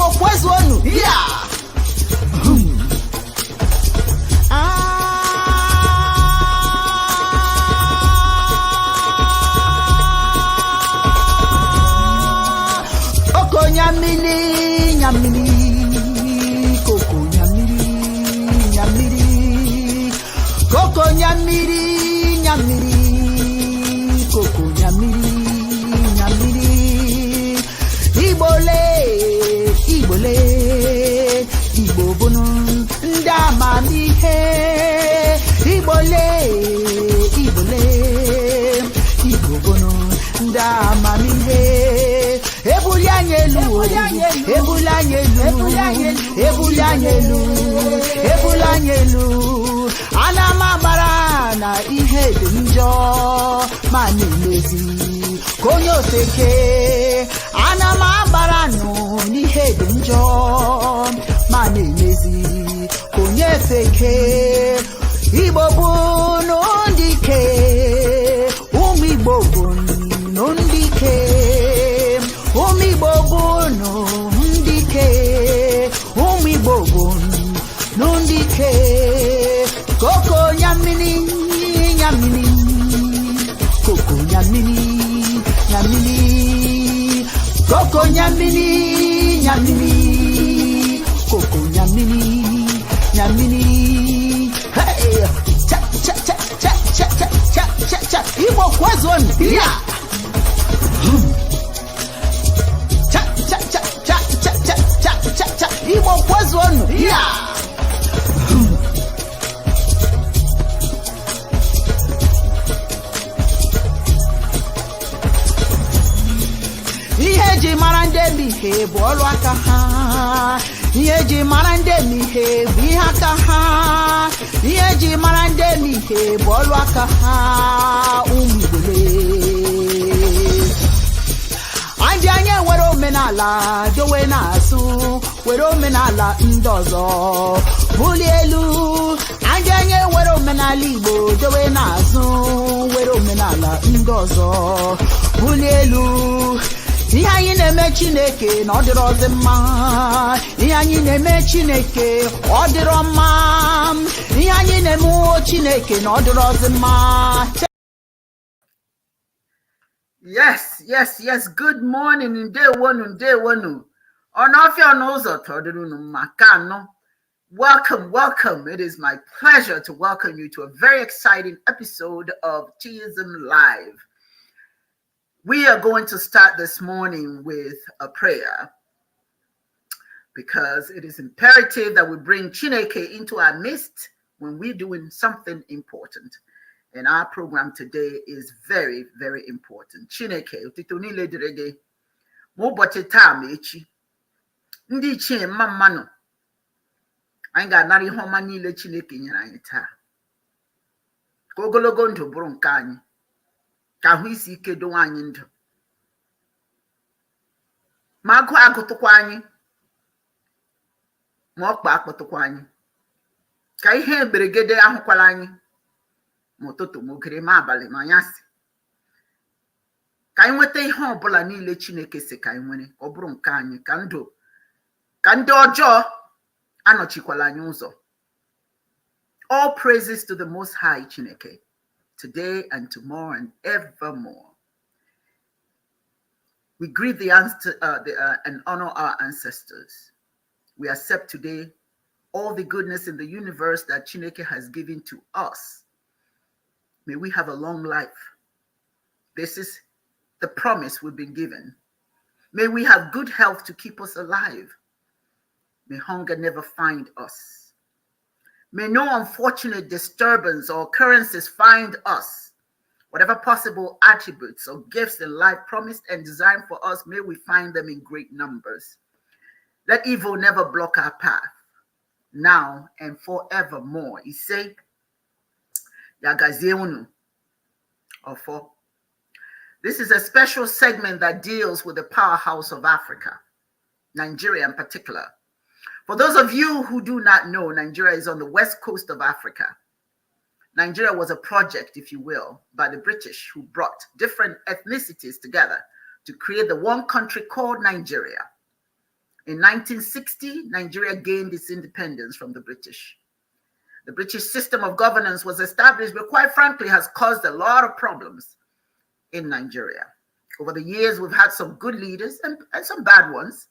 Igbo kwezonu. Yeah. Koko nyamili, nyamili. Koko nyamili, nyamili. Koko nyamili, nyamili. Koko nyamili, nyamili. Ibole, Ibole. Igbo bunu ndamamihe. Ibole, Ibole. Igbo bunu ndamamihe. Ebulanyelu, ebulanyelu, ebulanyelu, ebulanyelu. Anamabara na ihe dị njọ ma na-emezi konye oseke. Anamabara nụ n'ihe dị njọ ma na-emezi konye feke. Igbo bụ n'ndike, ụmụ Igbo bụ n'ndike. Ụmụ Igbo bụ n'ndike, ụmụ Igbo bụ n'ndike. Koko nyamini, nyamini. Koko nyamini, nyamini. Koko nyamini, nyamini. Koko nyamini, nyamini. Hey, cha cha cha cha cha cha cha cha cha. Igbo kwezonu. Yeah. Cha cha cha cha cha cha cha cha cha. Igbo kwezonu. Yeah. Ihe ji mara ndị emihe bụ ọrụ aka ha. Ihe ji mara ndị emihe bụ ihe aka ha. Ihe ji mara ndị emihe bụ ọrụ aka ha. Ụmụ Igbo. Anyị were omenala dowe n'azụ, were omenala ndị ọzọ bulie elu. Anyị were omenala Igbo dowe n'azụ, were omenala ndị ọzọ bulie elu. Ihe anyị na-eme Chineke na ọ dịrọzi mma. Ihe anyị na-eme Chineke ọ dịrọ mma. Ihe anyị na-eme Chineke na ọ dịrọzi mma. Yes, yes, yes. Good morning. Ndewonu. Onofia n'ụzọ tọdịrụnụ mma ka anọ. Welcome, welcome. It is my pleasure to welcome you to a very exciting episode of Chiism Live. We are going to start this morning with a prayer because it is imperative that we bring Chineke into our midst when we're doing something important. And our program today is very, very important. Chineke, otito niile dịrị gị. M'ụbọchị taa ma echi. Ndị ichie mma mmanụ. Anyị ga-anara ihe ọma niile Chineke nyere anyị taa. Ka ogologo ndụ bụrụ nke anyị. Ka ahụ isi ike dowe anyị ndụ. Ma agụ agụtụkwa anyị. Ma ọkpa akpọtụkwa anyị. Ka ihe eberegede ahụkwala anyị. Ma ụtụtụ ma ogere ma abalị ma anyasị. Ka anyị nweta ihe ọbụla niile Chineke sị ka anyị nwere. Ọ bụrụ nke anyị. Ka ndị ọjọọ anọchikwala anyị ụzọ. All praises to the Most High Chineke, today and tomorrow and evermore. We greet and honor our ancestors. We accept today all the goodness in the universe that Chineke has given to us. May we have a long life. This is the promise we've been given. May we have good health to keep us alive. May hunger never find us. May no unfortunate disturbance or occurrences find us. Whatever possible attributes or gifts in life promised and designed for us, may we find them in great numbers. Let evil never block our path, now and forevermore. He say, Yagazeunu, or for. This is a special segment that deals with the powerhouse of Africa, Nigeria in particular. For those of you who do not know, Nigeria is on the west coast of Africa. Nigeria was a project, if you will, by the British, who brought different ethnicities together to create the one country called Nigeria. In 1960, Nigeria gained its independence from the British. The British system of governance was established, but quite frankly has caused a lot of problems in Nigeria. Over the years, we've had some good leaders and some bad ones.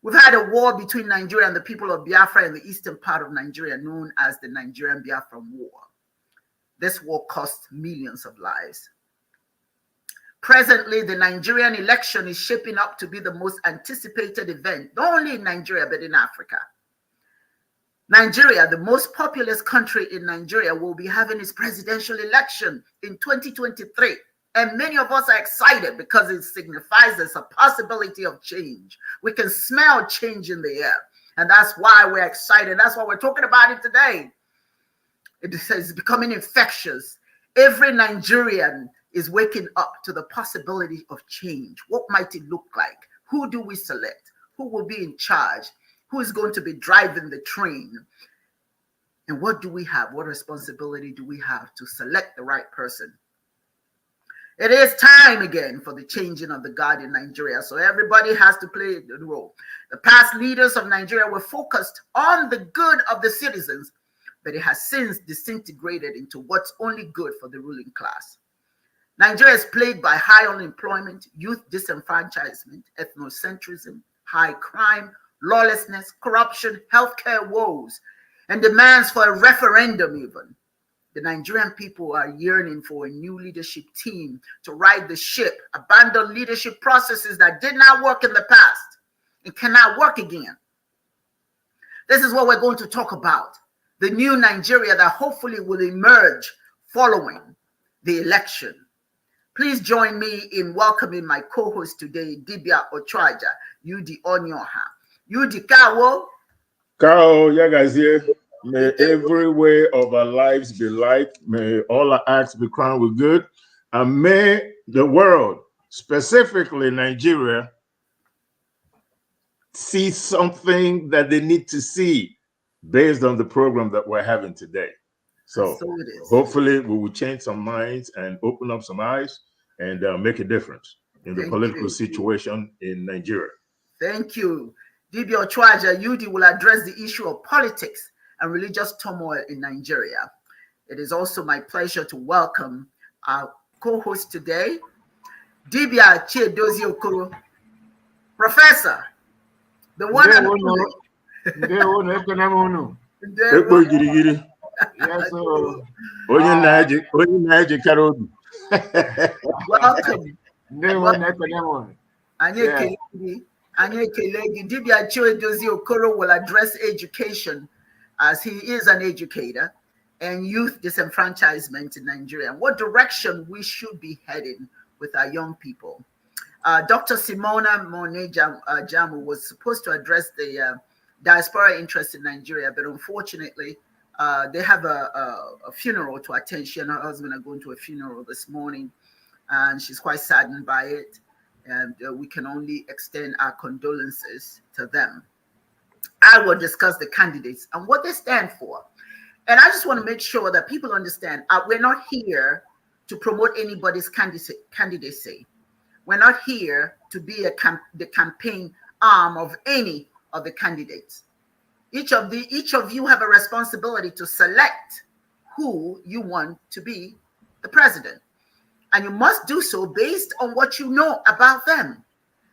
We've had a war between Nigeria and the people of Biafra in the eastern part of Nigeria, known as the Nigerian Biafran War. This war cost millions of lives. Presently, the Nigerian election is shaping up to be the most anticipated event, not only in Nigeria, but in Africa. Nigeria, the most populous country in Nigeria, will be having its presidential election in 2023. And many of us are excited because it signifies there's a possibility of change. We can smell change in the air. And that's why we're excited. That's why we're talking about it today. It is becoming infectious. Every Nigerian is waking up to the possibility of change. What might it look like? Who do we select? Who will be in charge? Who is going to be driving the train? And what do we have? What responsibility do we have to select the right person? It is time again for the changing of the guard in Nigeria. So everybody has to play the role. The past leaders of Nigeria were focused on the good of the citizens, but it has since disintegrated into what's only good for the ruling class. Nigeria is plagued by high unemployment, youth disenfranchisement, ethnocentrism, high crime, lawlessness, corruption, healthcare woes, and demands for a referendum even. The Nigerian people are yearning for a new leadership team to right the ship, abandon leadership processes that did not work in the past and cannot work again. This is what we're going to talk about. The new Nigeria that hopefully will emerge following the election. Please join me in welcoming my co-host today, Dibia Ochoaja, Yudi Onyoha. Yudi Kawo. Kao, yeah, guys, here. May every way of our lives be light. May all our acts be crowned with good. And may the world, specifically Nigeria, see something that they need to see based on the program that we're having today. So hopefully we will change some minds and open up some eyes and make a difference in the political situation in Nigeria. Thank you. Dibia Ochoaja, Yudi will address the issue of politics and religious turmoil in Nigeria. It is also my pleasure to welcome our co-host today, Dibia Chiedozie Okoro, Professor, the one and only. Welcome. Anye Kelegi, Dibia Chiedozie Okoro will address education, as he is an educator, and youth disenfranchisement in Nigeria, and what direction we should be heading with our young people. Dr. Simona Jamu was supposed to address the diaspora interest in Nigeria, but unfortunately, they have a funeral to attend. She and her husband are going to a funeral this morning, and she's quite saddened by it, and we can only extend our condolences to them. I will discuss the candidates and what they stand for. And I just want to make sure that people understand we're not here to promote anybody's candidacy. We're not here to be the campaign arm of any of the candidates. Each of you have a responsibility to select who you want to be the president. And you must do so based on what you know about them.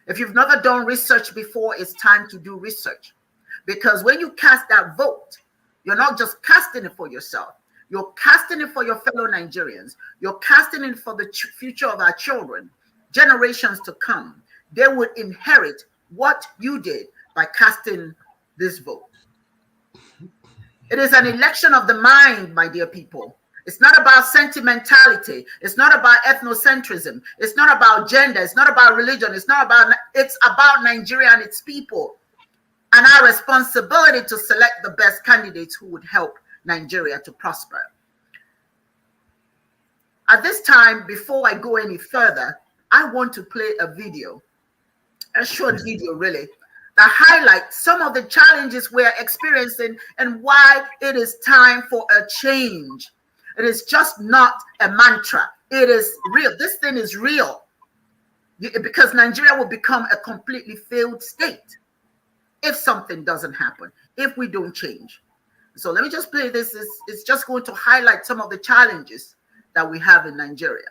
If you've never done research before, it's time to do research. Because when you cast that vote, you're not just casting it for yourself. You're casting it for your fellow Nigerians. You're casting it for the future of our children, generations to come. They would inherit what you did by casting this vote. It is an election of the mind, my dear people. It's not about sentimentality. It's not about ethnocentrism. It's not about gender. It's not about religion. It's about Nigeria and its people, and our responsibility to select the best candidates who would help Nigeria to prosper. At this time, before I go any further, I want to play a video, a short video really, that highlights some of the challenges we're experiencing and why it is time for a change. It is just not a mantra. It is real. This thing is real, because Nigeria will become a completely failed state. if something doesn't happen, if we don't change. So let me just play this. It's just going to highlight some of the challenges that we have in Nigeria.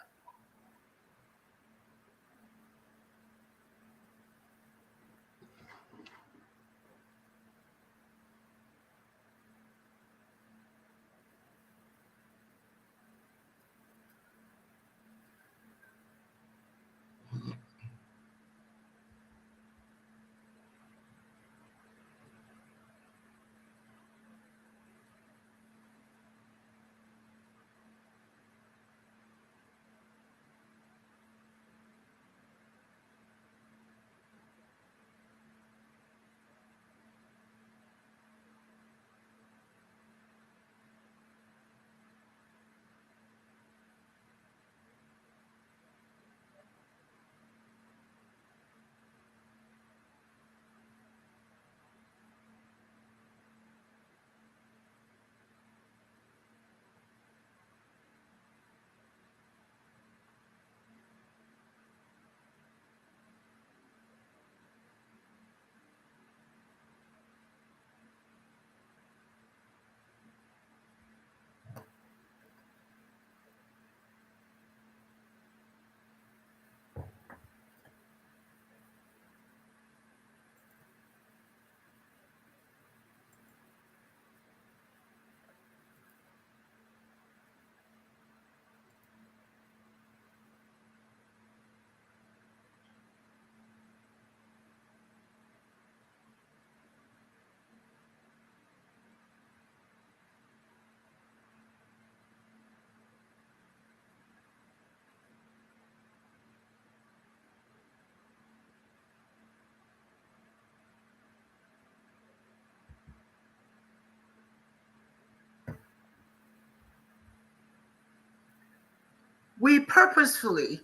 We purposefully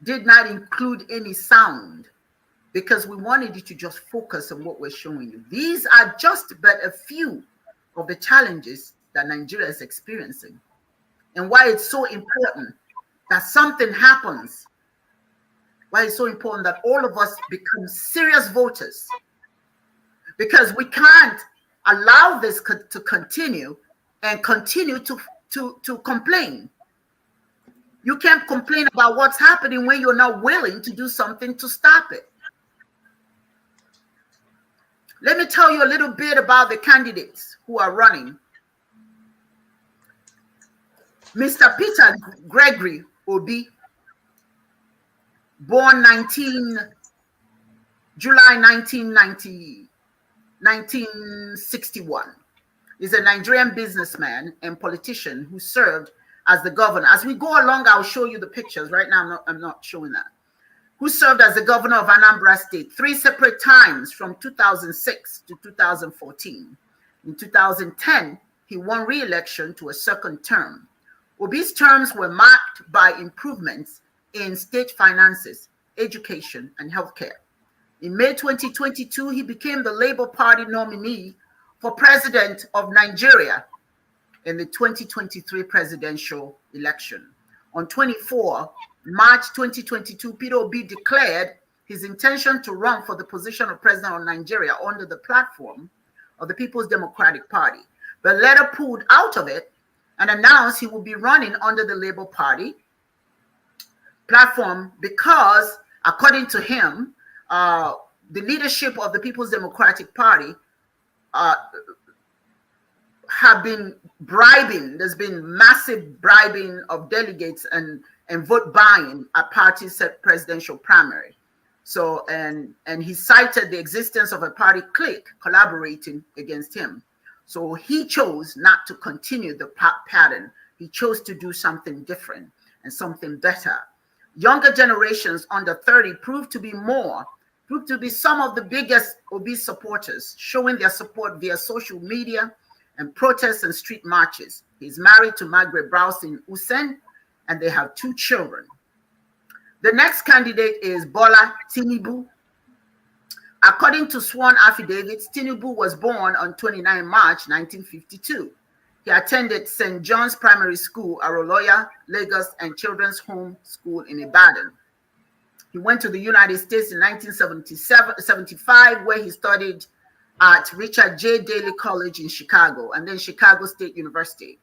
did not include any sound because we wanted you to just focus on what we're showing you. These are just but a few of the challenges that Nigeria is experiencing and why it's so important that something happens. Why it's so important that all of us become serious voters, because we can't allow this to continue and continue to complain. You can't complain about what's happening when you're not willing to do something to stop it. Let me tell you a little bit about the candidates who are running. Mr. Peter Gregory Obi, born July 1961, is a Nigerian businessman and politician who served as the governor. As we go along, I'll show you the pictures. Right now, I'm not showing that. Who served as the governor of Anambra State 3 separate times from 2006 to 2014. In 2010, he won re-election to a second term. Obi's terms were marked by improvements in state finances, education, and healthcare. In May 2022, he became the Labour Party nominee for president of Nigeria in the 2023 presidential election. On 24 March 2022, Peter Obi declared his intention to run for the position of president of Nigeria under the platform of the People's Democratic Party, but later pulled out of it and announced he would be running under the Labour Party platform because, according to him, the leadership of the People's Democratic Party have been bribing. There's been massive bribing of delegates and vote buying at party's presidential primary. So, and he cited the existence of a party clique collaborating against him. So he chose not to continue the pattern. He chose to do something different and something better. Younger generations under 30 proved to be some of the biggest Obi supporters, showing their support via social media and protests and street marches. He's married to Margaret Browson Usen, and they have 2 children. The next candidate is Bola Tinubu. According to sworn affidavits, Tinubu was born on 29 March 1952. He attended St. John's Primary School, Aroloya, Lagos, and Children's Home School in Ibadan. He went to the United States in 1975, where he studied at Richard J. Daley College in Chicago and then Chicago State University.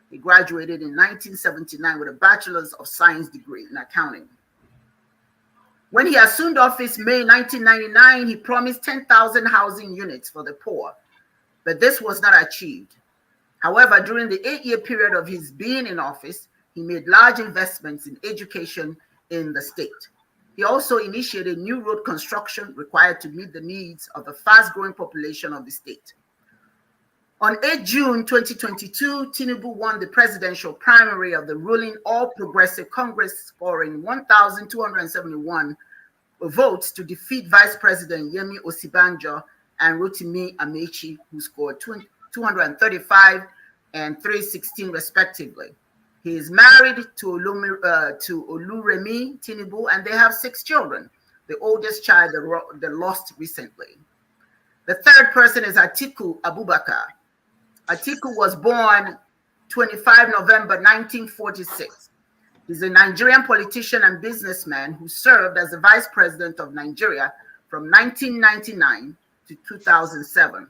He graduated in 1979 with a Bachelor's of Science degree in accounting. When he assumed office May 1999, he promised 10,000 housing units for the poor, but this was not achieved. However, during the 8-year period of his being in office, he made large investments in education in the state. He also initiated new road construction required to meet the needs of the fast-growing population of the state. On 8 June 2022, Tinubu won the presidential primary of the ruling All Progressive Congress, scoring 1,271 votes to defeat Vice President Yemi Osibanjo and Rotimi Amechi, who scored 235 and 316 respectively. He is married to Oluremi Tinubu, and they have 6 children, the oldest child they lost recently. The third person is Atiku Abubakar. Atiku was born 25 November 1946. He's a Nigerian politician and businessman who served as the vice president of Nigeria from 1999 to 2007.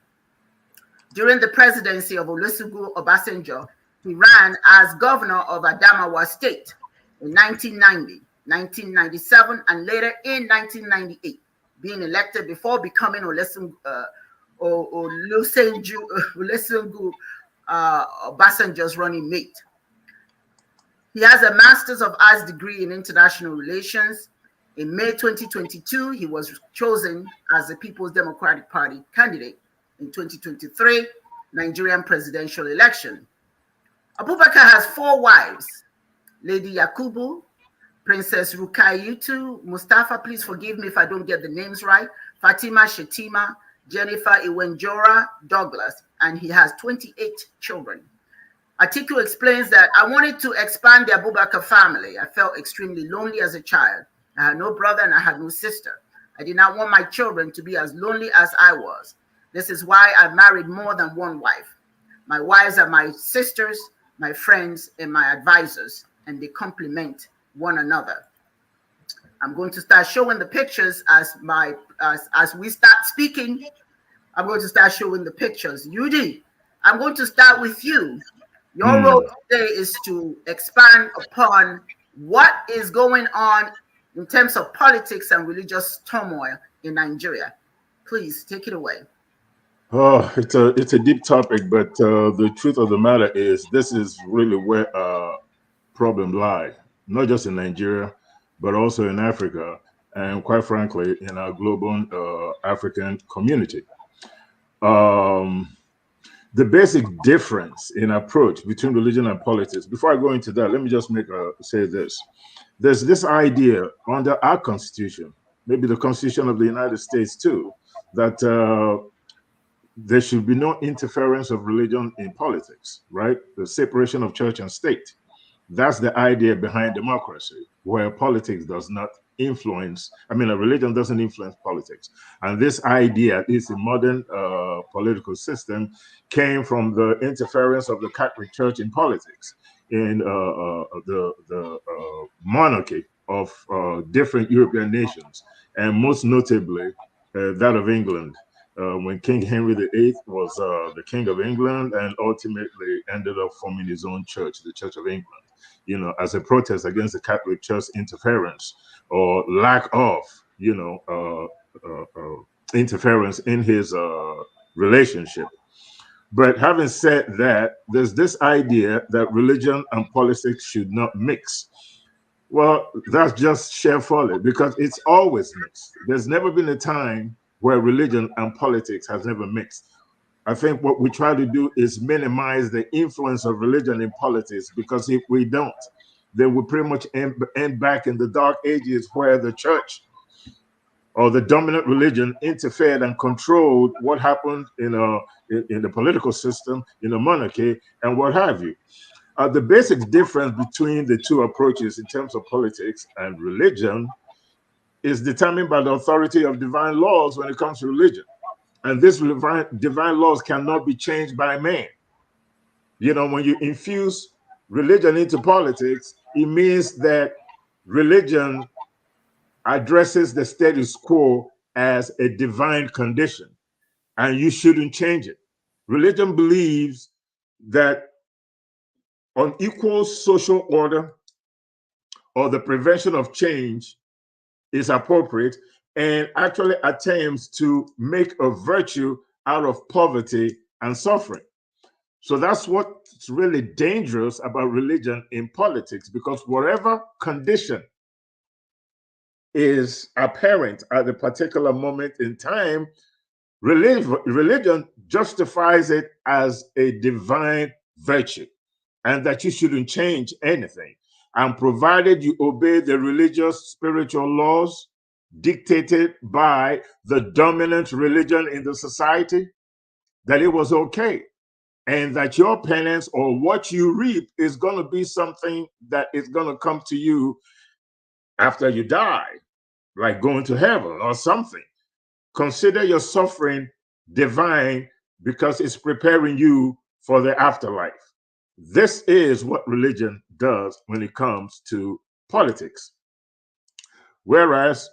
During the presidency of Olusegun Obasanjo, he ran as governor of Adamawa State in 1990, 1997, and later in 1998, being elected before becoming Olusegun Obasanjo's running mate. He has a Master's of Arts degree in International Relations. In May 2022, he was chosen as the People's Democratic Party candidate in 2023 Nigerian presidential election. Abubakar has 4 wives: Lady Yakubu, Princess Rukayutu Mustafa, please forgive me if I don't get the names right, Fatima Shetima, Jennifer Iwenjora Douglas, and he has 28 children. Atiku explains that I wanted to expand the Abubakar family. I felt extremely lonely as a child. I had no brother and I had no sister. I did not want my children to be as lonely as I was. This is why I married more than one wife. My wives are my sisters, my friends, and my advisors, and they complement one another. I'm going to start showing the pictures as we start speaking. I'm going to start showing the pictures. Yudi, I'm going to start with you. Your role today is to expand upon what is going on in terms of politics and religious turmoil in Nigeria. Please take it away. Oh, it's a deep topic, but the truth of the matter is this is really where problems lie, not just in Nigeria, but also in Africa, and quite frankly, in our global African community. The basic difference in approach between religion and politics, before I go into that, let me just say this. There's this idea under our Constitution, maybe the Constitution of the United States too, that there should be no interference of religion in politics, right? The separation of church and state. That's the idea behind democracy, where politics does not influence, a religion doesn't influence politics. And this idea, at least in modern political system, came from the interference of the Catholic Church in politics, in the monarchy of different European nations, and most notably that of England, when King Henry VIII was the King of England and ultimately ended up forming his own church, the Church of England, as a protest against the Catholic Church interference or lack of, interference in his relationship. But having said that, there's this idea that religion and politics should not mix. Well, that's just sheer folly, because it's always mixed. There's never been a time where religion and politics has never mixed. I think what we try to do is minimize the influence of religion in politics, because if we don't, then we pretty much end back in the dark ages where the church or the dominant religion interfered and controlled what happened in the political system, in the monarchy, and what have you. The basic difference between the two approaches in terms of politics and religion is determined by the authority of divine laws when it comes to religion. And these divine laws cannot be changed by man. When you infuse religion into politics, it means that religion addresses the status quo as a divine condition. and you shouldn't change it. Religion believes that unequal social order or the prevention of change is appropriate, and actually attempts to make a virtue out of poverty and suffering. So that's what's really dangerous about religion in politics, because whatever condition is apparent at a particular moment in time, religion justifies it as a divine virtue, and that you shouldn't change anything. And provided you obey the religious spiritual laws dictated by the dominant religion in the society, that it was okay. And that your penance or what you reap is going to be something that is going to come to you after you die, like going to heaven or something. Consider your suffering divine, because it's preparing you for the afterlife. This is what religion does when it comes to politics. Whereas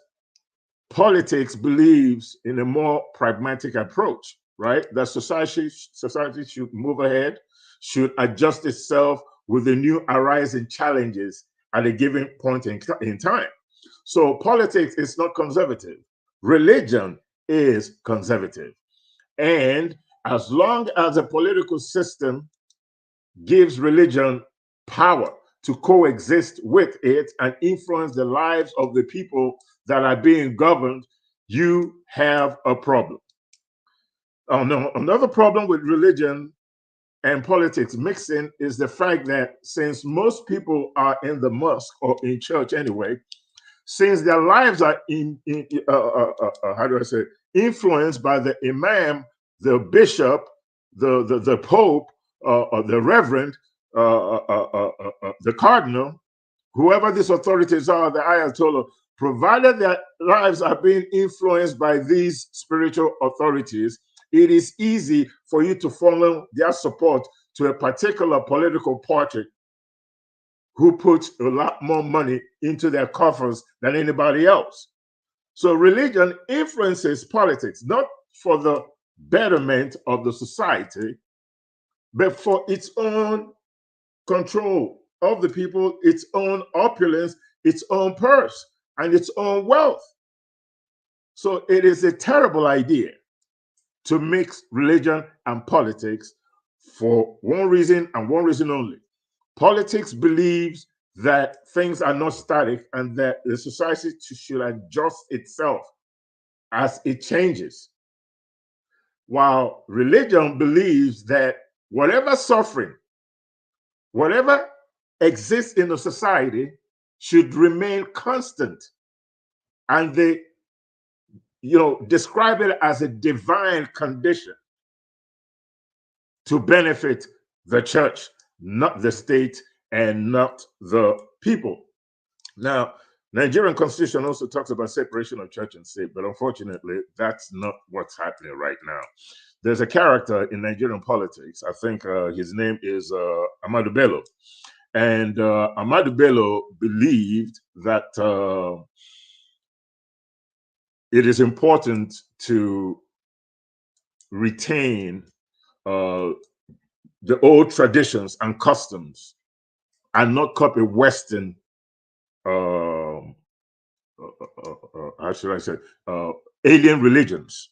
politics believes in a more pragmatic approach, right? That society should move ahead, should adjust itself with the new arising challenges at a given point in time. So politics is not conservative. Religion is conservative. And as long as a political system gives religion power to coexist with it and influence the lives of the people that are being governed, you have a problem. Oh, no, another problem with religion and politics mixing is the fact that since most people are in the mosque or in church anyway, since their lives are influenced by the imam, the bishop, the pope, the reverend, the cardinal, whoever these authorities are, the ayatollah, provided their lives are being influenced by these spiritual authorities, it is easy for you to follow their support to a particular political party who puts a lot more money into their coffers than anybody else. So religion influences politics, not for the betterment of the society, but for its own control of the people, its own opulence, its own purse, and its own wealth. So it is a terrible idea to mix religion and politics for one reason and one reason only. Politics believes that things are not static and that the society should adjust itself as it changes. While religion believes that whatever suffering, whatever exists in the society should remain constant. And they, describe it as a divine condition to benefit the church, not the state, and not the people. Now, Nigerian constitution also talks about separation of church and state, but unfortunately, that's not what's happening right now. There's a character in Nigerian politics, I think his name is Ahmadu Bello. And Ahmadu Bello believed that it is important to retain the old traditions and customs and not copy Western, how should I say, alien religions.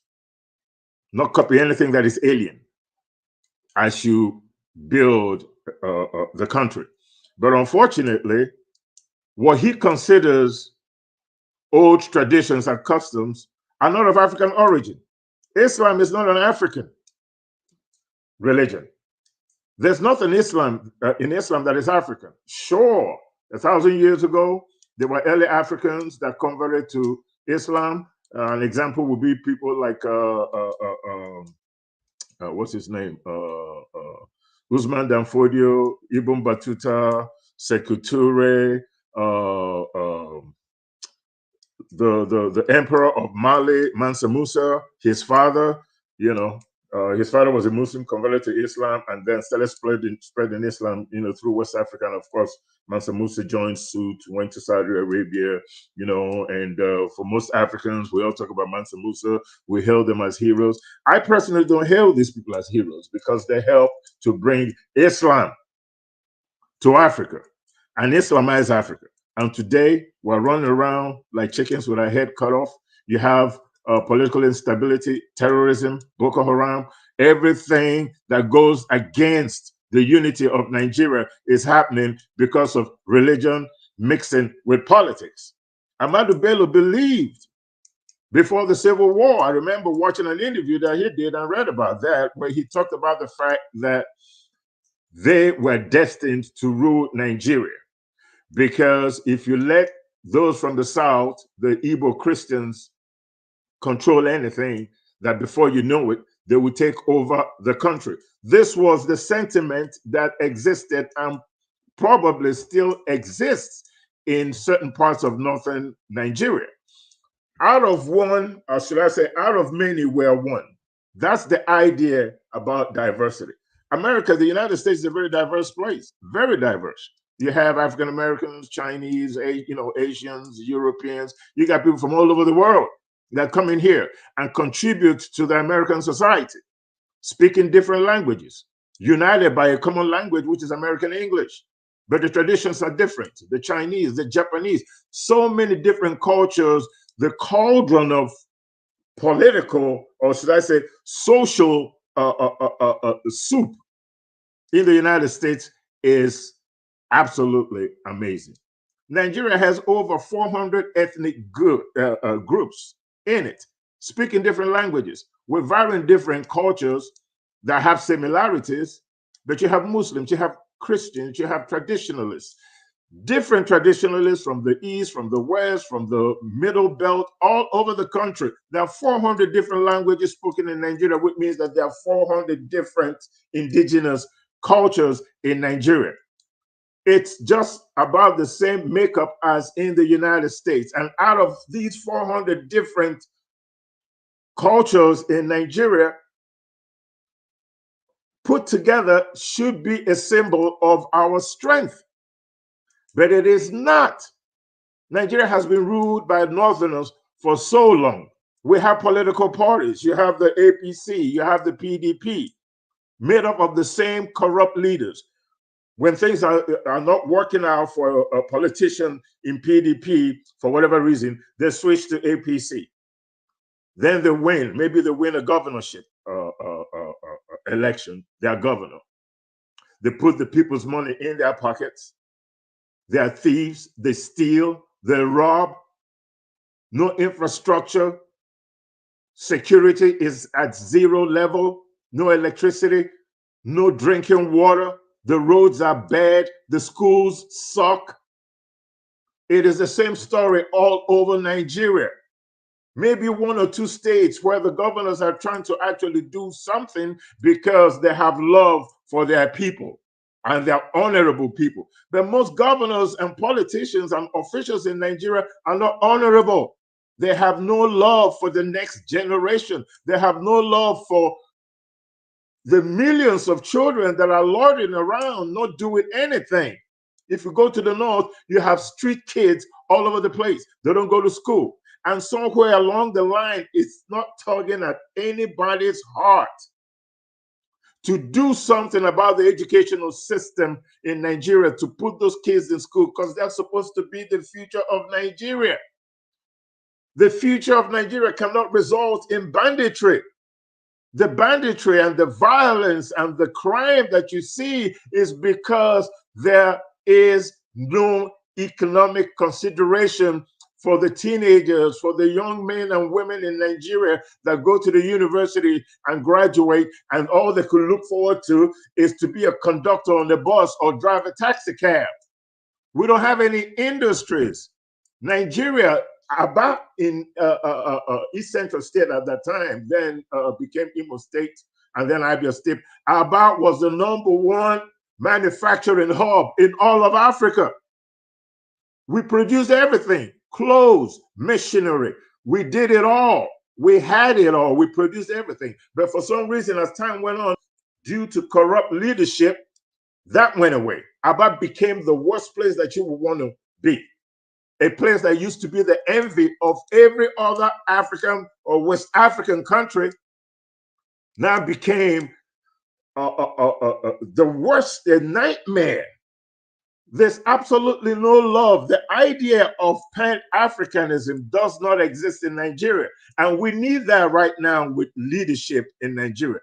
Not copy anything that is alien as you build the country. But unfortunately, what he considers old traditions and customs are not of African origin. Islam is not an African religion. There's nothing in Islam that is African. Sure, 1,000 years ago, there were early Africans that converted to Islam. An example would be people like, what's his name? Usman Danfodio, Ibn Battuta, Sekou Touré, the emperor of Mali, Mansa Musa, his father, His father was a Muslim, converted to Islam, and then started spreading Islam, through West Africa. And of course, Mansa Musa joined suit, went to Saudi Arabia, and for most Africans, we all talk about Mansa Musa. We hail them as heroes. I personally don't hail these people as heroes because they helped to bring Islam to Africa and Islamize Africa. And today, we're running around like chickens with our head cut off. You have political instability, terrorism, Boko Haram, everything that goes against the unity of Nigeria is happening because of religion mixing with politics. Ahmadu Bello believed before the Civil War, I remember watching an interview that he did and read about that, where he talked about the fact that they were destined to rule Nigeria. Because if you let those from the South, the Igbo Christians, control anything, that before you know it, they will take over the country. This was the sentiment that existed and probably still exists in certain parts of northern Nigeria. Out of one, or should I say, out of many, we're one. That's the idea about diversity. America, the United States, is a very diverse place, very diverse. You have African Americans, Chinese, Asians, Europeans. You got people from all over the world that come in here and contribute to the American society, speaking different languages, united by a common language, which is American English. But the traditions are different. The Chinese, the Japanese, so many different cultures. The cauldron of political, or should I say, social soup in the United States is absolutely amazing. Nigeria has over 400 ethnic groups in it, speaking different languages, with varying different cultures that have similarities, but you have Muslims, you have Christians, you have traditionalists, different traditionalists from the East, from the West, from the Middle Belt, all over the country. There are 400 different languages spoken in Nigeria, which means that there are 400 different indigenous cultures in Nigeria. It's just about the same makeup as in the United States. And out of these 400 different cultures in Nigeria, put together should be a symbol of our strength. But it is not. Nigeria has been ruled by Northerners for so long. We have political parties. You have the APC, you have the PDP, made up of the same corrupt leaders. When things are not working out for a politician in PDP, for whatever reason, they switch to APC. Then they win. Maybe they win a governorship election, their governor. They put the people's money in their pockets. They are thieves. They steal. They rob. No infrastructure. Security is at zero level. No electricity. No drinking water. The roads are bad. The schools suck. It is the same story all over Nigeria. Maybe one or two states where the governors are trying to actually do something because they have love for their people and they're honorable people. But most governors and politicians and officials in Nigeria are not honorable. They have no love for the next generation. They have no love for the millions of children that are lording around, not doing anything. If you go to the north, you have street kids all over the place. They don't go to school. And somewhere along the line, it's not tugging at anybody's heart to do something about the educational system in Nigeria, to put those kids in school, because they're supposed to be the future of Nigeria. The future of Nigeria cannot result in banditry. The banditry and the violence and the crime that you see is because there is no economic consideration for the teenagers, for the young men and women in Nigeria that go to the university and graduate, and all they could look forward to is to be a conductor on the bus or drive a taxi cab. We don't have any industries. Nigeria, Aba in East Central State at that time, then became Imo State and then Abia State. Aba was the #1 manufacturing hub in all of Africa. We produced everything. Clothes, machinery. We did it all. We had it all. We produced everything. But for some reason, as time went on, due to corrupt leadership, that went away. Aba became the worst place that you would want to be. A place that used to be the envy of every other African or West African country now became the worst, a nightmare. There's absolutely no love. The idea of Pan-Africanism does not exist in Nigeria. And we need that right now with leadership in Nigeria.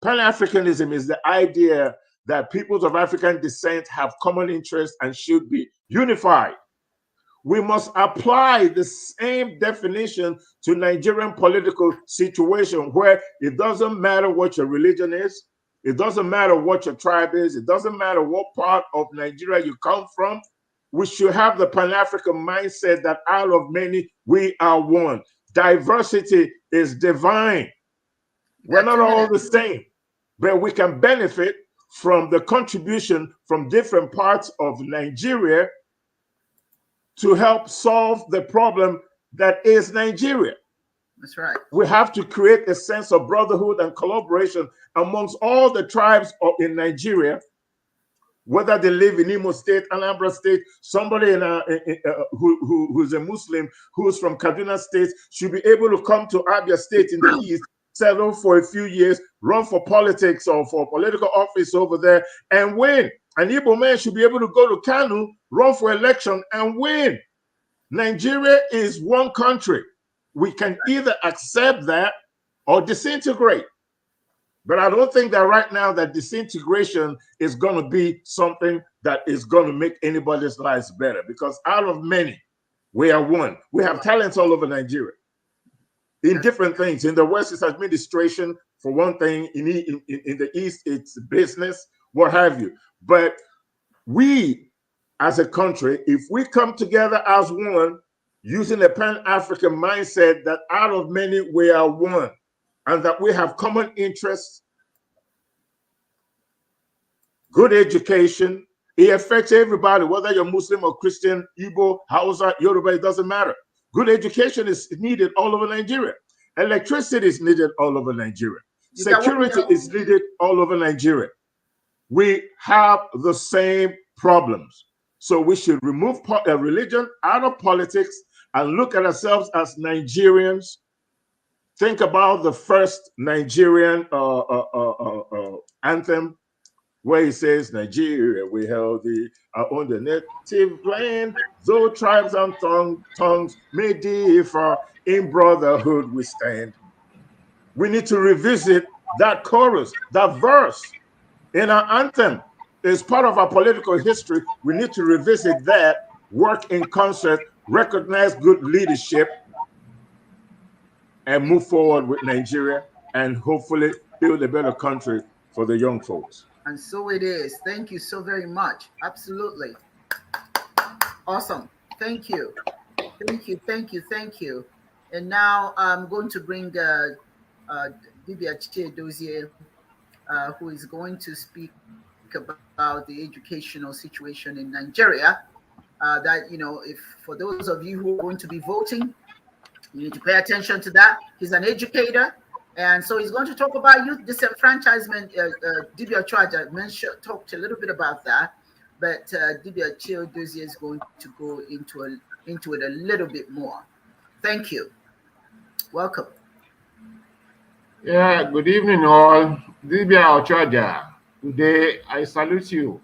Pan-Africanism is the idea that peoples of African descent have common interests and should be unified. We must apply the same definition to Nigerian political situation, where it doesn't matter what your religion is, it doesn't matter what your tribe is, it doesn't matter what part of Nigeria you come from. We should have the Pan-African mindset that out of many, we are one. Diversity is divine. We're not all the same, but we can benefit from the contribution from different parts of Nigeria to help solve the problem that is Nigeria. That's right. We have to create a sense of brotherhood and collaboration amongst all the tribes in Nigeria, whether they live in Imo State, Anambra State, somebody who's a Muslim, who's from Kaduna State, should be able to come to Abia State in the east, settle for a few years, run for politics or for political office over there, and win. An Igbo man should be able to go to Kanu, run for election, and win. Nigeria is one country. We can either accept that or disintegrate. But I don't think that right now that disintegration is going to be something that is going to make anybody's lives better, because out of many, we are one. We have talents all over Nigeria in different things. In the West, it's administration, for one thing. In the East, it's business, what have you. But we, as a country, if we come together as one, using a Pan-African mindset that out of many, we are one, and that we have common interests, good education, it affects everybody, whether you're Muslim or Christian, Igbo, Hausa, Yoruba, it doesn't matter. Good education is needed all over Nigeria. Electricity is needed all over Nigeria. Security is needed all over Nigeria. We have the same problems. So we should remove religion out of politics and look at ourselves as Nigerians. Think about the first Nigerian anthem, where he says, Nigeria, we held on the native land, though tribes and tongues may differ, in brotherhood we stand. We need to revisit that chorus, that verse in our anthem. It's part of our political history. We need to revisit that, work in concert, recognize good leadership, and move forward with Nigeria, and hopefully build a better country for the young folks. And so it is. Thank you so very much. Absolutely. Awesome. Thank you. Thank you. Thank you. Thank you. And now I'm going to bring Dibia Chiedozie, who is going to speak about the educational situation in Nigeria. That, you know, if for those of you who are going to be voting, you need to pay attention to that. He's an educator. And so he's going to talk about youth disenfranchisement. Dibia Chwaja talked a little bit about that, but Dibia Chiedozie is going to go into it a little bit more. Thank you. Welcome. Yeah, good evening all. Dibia Chwaja, today I salute you.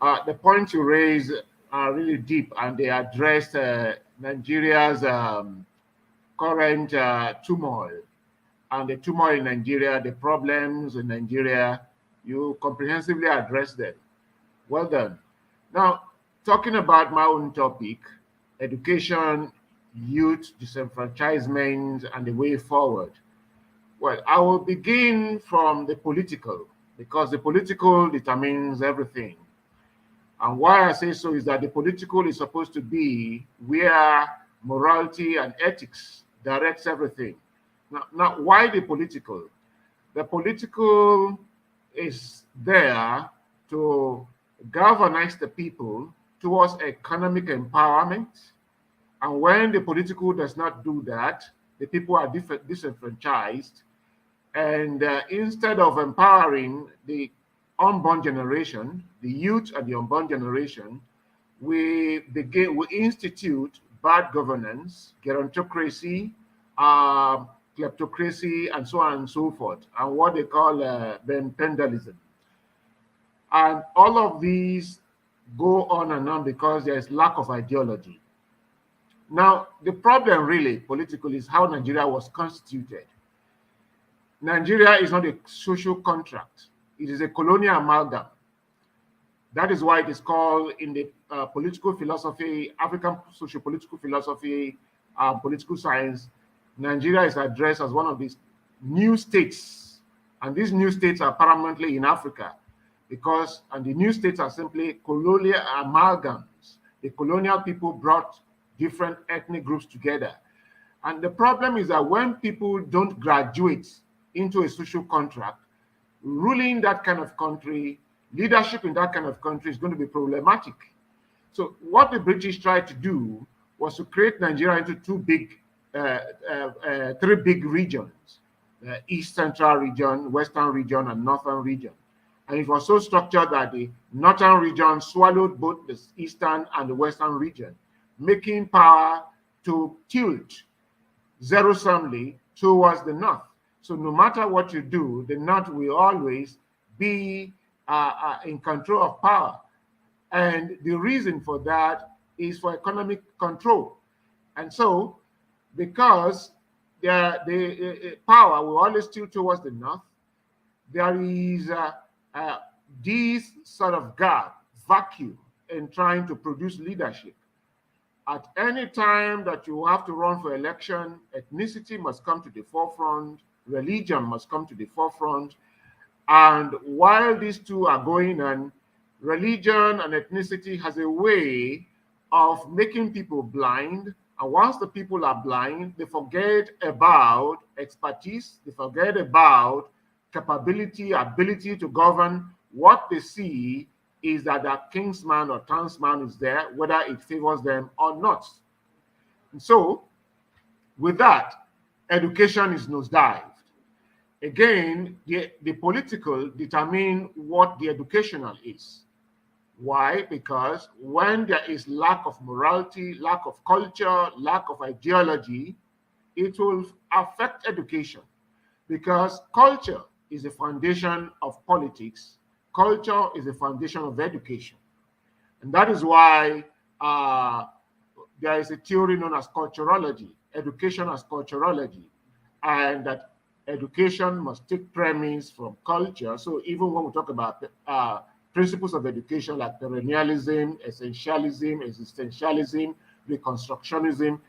The points you raise are really deep, and they address Nigeria's current turmoil. And the turmoil in Nigeria, the problems in Nigeria, you comprehensively address them. Well done. Now, talking about my own topic, education, youth, disenfranchisement, and the way forward. Well, I will begin from the political, because the political determines everything. And why I say so is that the political is supposed to be where morality and ethics directs everything. Now, why the political? The political is there to galvanize the people towards economic empowerment. And when the political does not do that, the people are disenfranchised. And instead of empowering the unborn generation, the youth and the unborn generation, we institute bad governance, gerontocracy, kleptocracy, and so on and so forth, and what they call bendalism. And all of these go on and on because there is lack of ideology. Now, the problem really politically is how Nigeria was constituted. Nigeria is not a social contract. It is a colonial amalgam. That is why it is called in the political philosophy, African socio-political philosophy, political science, Nigeria is addressed as one of these new states. And these new states are paramountly in Africa and the new states are simply colonial amalgams. The colonial people brought different ethnic groups together. And the problem is that when people don't graduate into a social contract, ruling that kind of country, leadership in that kind of country is going to be problematic. So what the British tried to do was to create Nigeria into three big regions, East Central region, Western region, and Northern region. And it was so structured that the Northern region swallowed both the Eastern and the Western region, making power to tilt zero-summly towards the North. So no matter what you do, the North will always be in control of power. And the reason for that is for economic control. And so, because the power will always tilt towards the North, there is this sort of gap, vacuum, in trying to produce leadership. At any time that you have to run for election, ethnicity must come to the forefront, religion must come to the forefront. And while these two are going on, religion and ethnicity has a way of making people blind. And once the people are blind, they forget about expertise, they forget about capability, ability to govern. What they see is that a kingsman or townsman is there, whether it favors them or not. And so, with that, education is nosedived. Again, the political determine what the educational is. Why? Because when there is lack of morality, lack of culture, lack of ideology, it will affect education. Because culture is the foundation of politics. Culture is the foundation of education. And that is why there is a theory known as culturology, education as culturology, and that education must take premise from culture. So even when we talk about principles of education like perennialism, essentialism, existentialism, reconstructionism,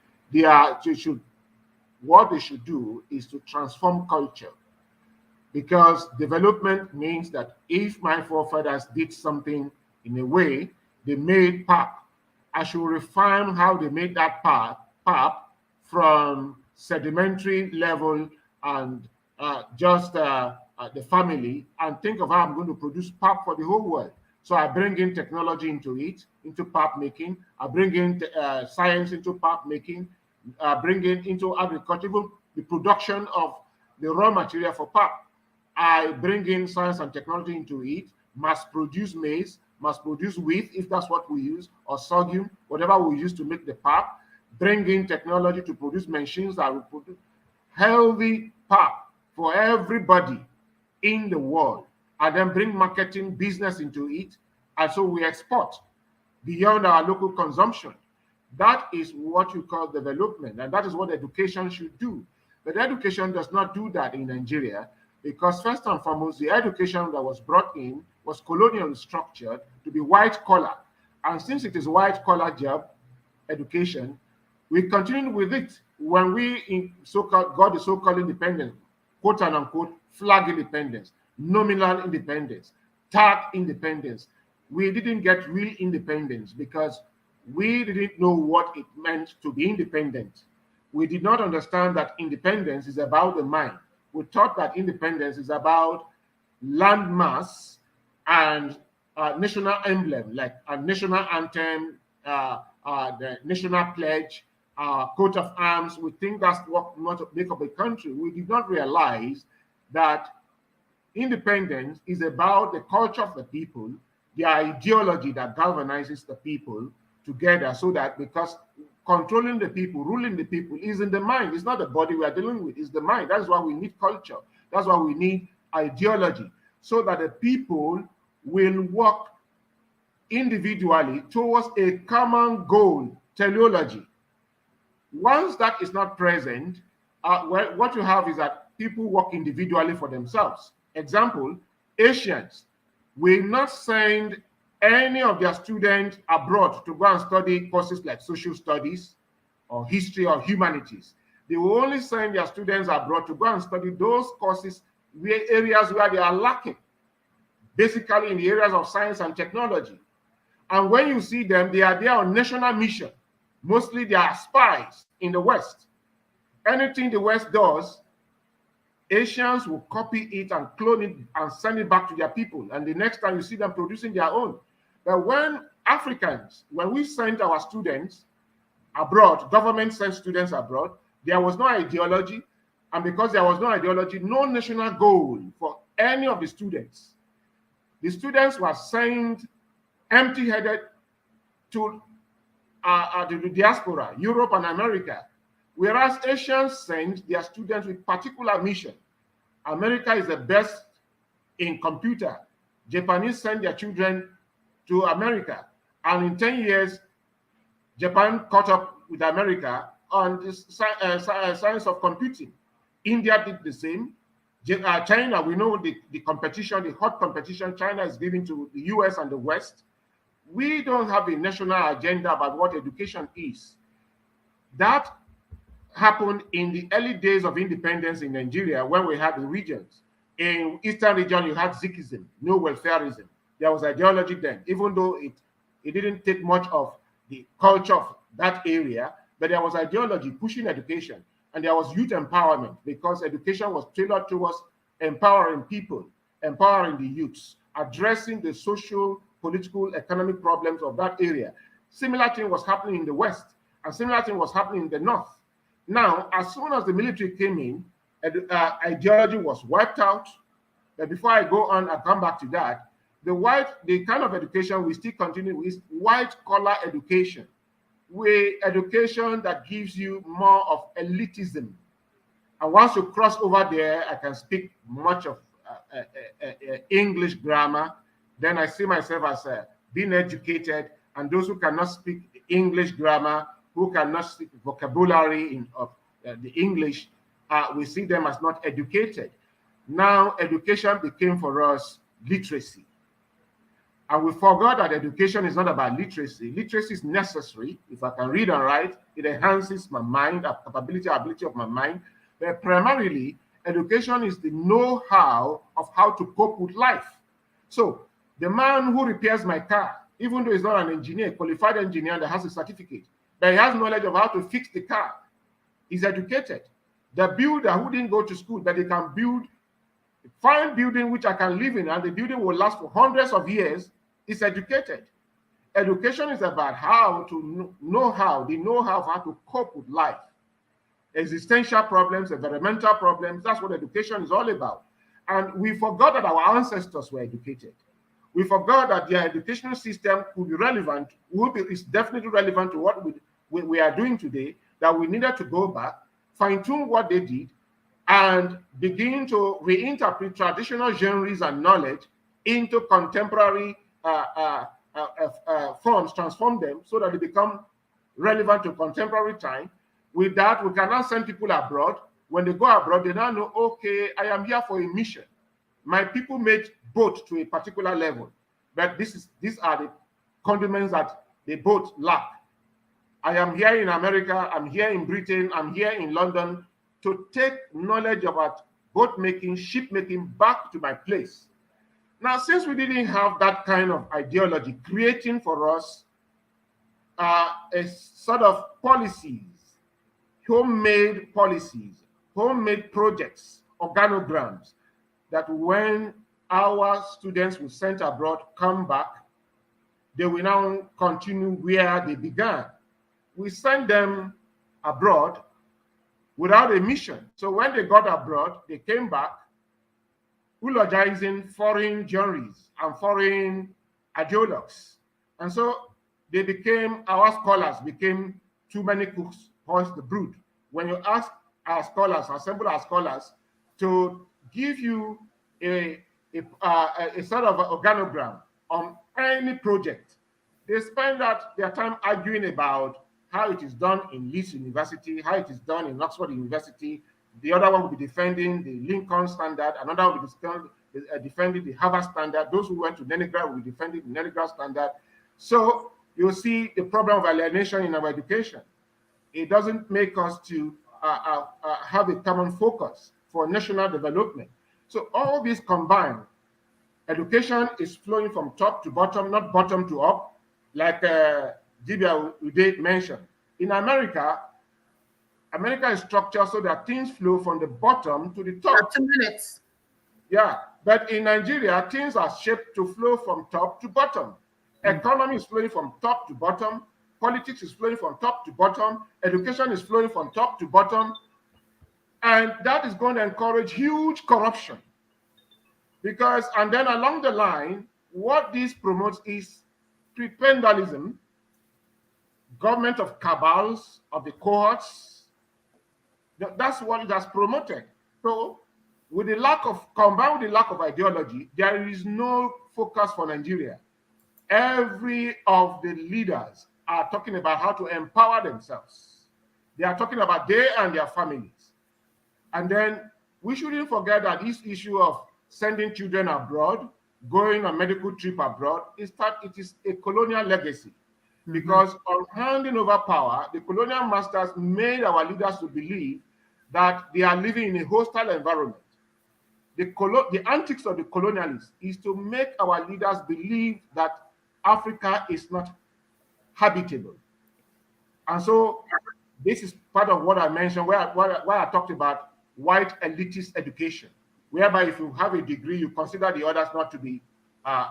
what they should do is to transform culture. Because development means that if my forefathers did something in a way, they made pap, I should refine how they made that pap from sedimentary level and just the family, and think of how I'm going to produce pap for the whole world. So I bring in technology into it, into pap making. I bring in science into pap making. Bring in into agriculture, even the production of the raw material for pap. I bring in science and technology into it, mass produce maize, mass produce wheat, if that's what we use, or sorghum, whatever we use to make the pap. Bring in technology to produce machines that will produce healthy pap for everybody in the world, and then bring marketing business into it, and so we export beyond our local consumption. That is what you call development, and that is what education should do. But education does not do that in Nigeria, because first and foremost, the education that was brought in was colonially structured to be white collar. And since it is white collar job education, we continued with it when we got the so-called independence, quote and unquote, flag independence, nominal independence, tag independence. We didn't get real independence because we didn't know what it meant to be independent. We did not understand that independence is about the mind. We thought that independence is about landmass and national emblem, like a national anthem, the national pledge, coat of arms. We think that's what make up a country. We did not realize that independence is about the culture of the people, the ideology that galvanizes the people together, so that, because controlling the people, ruling the people is in the mind. It's not the body we are dealing with, it's the mind. That's why we need culture. That's why we need ideology, so that the people will work individually towards a common goal, teleology. Once that is not present, well, what you have is that people work individually for themselves. Example, Asians will not send any of their students abroad to go and study courses like social studies or history or humanities. They will only send their students abroad to go and study those courses, areas where they are lacking, basically in the areas of science and technology. And when you see them, they are there on national mission. Mostly they are spies in the West. Anything the West does, Asians will copy it and clone it and send it back to their people. And the next time you see them producing their own. But when Africans, when we sent our students abroad, government sent students abroad, there was no ideology. And because there was no ideology, no national goal for any of the students. The students were sent empty-headed to the diaspora, Europe and America, whereas Asians send their students with particular mission. America is the best in computer. Japanese send their children to America, and in 10 years, Japan caught up with America on the science of computing. India did the same. China, we know the competition, the hot competition China is giving to the US and the West. We don't have a national agenda about what education is. That happened in the early days of independence in Nigeria, when we had the regions. In Eastern region, you had Sikhism, no welfareism. There was ideology then, even though it didn't take much of the culture of that area, but there was ideology pushing education. And there was youth empowerment, because education was tailored towards empowering people, empowering the youths, addressing the social, political, economic problems of that area. Similar thing was happening in the West, and similar thing was happening in the North. Now, as soon as the military came in, ideology was wiped out. But before I go on, I'll come back to that. The kind of education we still continue with is white-collar education, education that gives you more of elitism. And once you cross over there, I can speak much of English grammar. Then I see myself as being educated, and those who cannot speak English grammar, who cannot speak vocabulary of the English, we see them as not educated. Now, education became for us literacy. And we forgot that education is not about literacy. Literacy is necessary. If I can read and write, it enhances my mind, ability of my mind. But primarily, education is the know-how of how to cope with life. So, the man who repairs my car, even though he's not an engineer, qualified engineer that has a certificate, but he has knowledge of how to fix the car, he's educated. The builder who didn't go to school, but he can build a fine building which I can live in, and the building will last for hundreds of years, is educated. Education is about how to the know-how of how to cope with life. Existential problems, environmental problems, that's what education is all about. And we forgot that our ancestors were educated. We forgot that their educational system could be relevant, is definitely relevant to what we are doing today, that we needed to go back, fine-tune what they did, and begin to reinterpret traditional genres and knowledge into contemporary forms, transform them so that they become relevant to contemporary time. With that, we can now send people abroad. When they go abroad, they now know, okay, I am here for a mission. My people made boat to a particular level, but these are the condiments that the boat lack. I am here in America, I'm here in Britain, I'm here in London to take knowledge about boat making, ship making back to my place. Now, since we didn't have that kind of ideology creating for us a sort of policies, homemade projects, organograms, that when our students were sent abroad come back, they will now continue where they began. We send them abroad without a mission. So when they got abroad, they came back eulogizing foreign juries and foreign ideologues. And so they became, our scholars became too many cooks spoils the brood. When you ask our scholars, assemble our scholars, to give you a sort of organogram on any project, they spend their time arguing about how it is done in Leeds University, how it is done in Oxford University. The other one will be defending the Lincoln standard. Another will be defending the Harvard standard. Those who went to Leningrad will be defending the Leningrad standard. So you'll see the problem of alienation in our education. It doesn't make us to have a common focus for national development. So all these combined, education is flowing from top to bottom, not bottom to up, like Dibia Ude mentioned. In America, America is structured so that things flow from the bottom to the top. 2 minutes. Yeah, but in Nigeria, things are shaped to flow from top to bottom. Economy is flowing from top to bottom. Politics is flowing from top to bottom. Education is flowing from top to bottom. And that is going to encourage huge corruption. Because, and then along the line, what this promotes is prebendalism, government of cabals, of the cohorts. That's what it has promoted. So, with the lack of, combined with the lack of ideology, there is no focus for Nigeria. Every of the leaders are talking about how to empower themselves. They are talking about they and their families. And then we shouldn't forget that this issue of sending children abroad, going on medical trip abroad, it is a colonial legacy. Because on handing over power, the colonial masters made our leaders to believe that they are living in a hostile environment. The antics of the colonialists is to make our leaders believe that Africa is not habitable. And so this is part of what I mentioned, where I talked about white elitist education, whereby if you have a degree, you consider the others not to be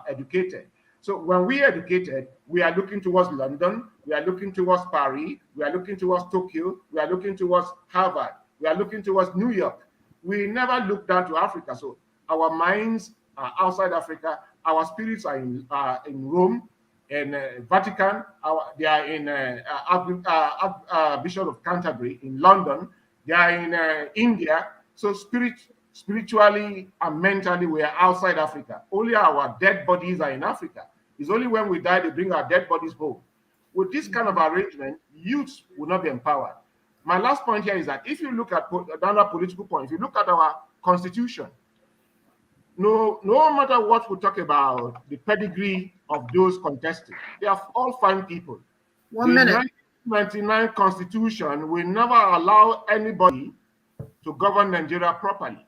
educated. So when we are educated, we are looking towards London, we are looking towards Paris, we are looking towards Tokyo, we are looking towards Harvard, we are looking towards New York. We never look down to Africa. So our minds are outside Africa, our spirits are in Rome, in Vatican, they are in Bishop of Canterbury in London, they are in India. So spiritually and mentally, we are outside Africa. Only our dead bodies are in Africa. It's only when we die, they bring our dead bodies home. With this kind of arrangement, youths will not be empowered. My last point here is that if you look at another political point, if you look at our constitution, no matter what we talk about the pedigree of those contesting, they are all fine people. 1 minute. The 1999 constitution will never allow anybody to govern Nigeria properly,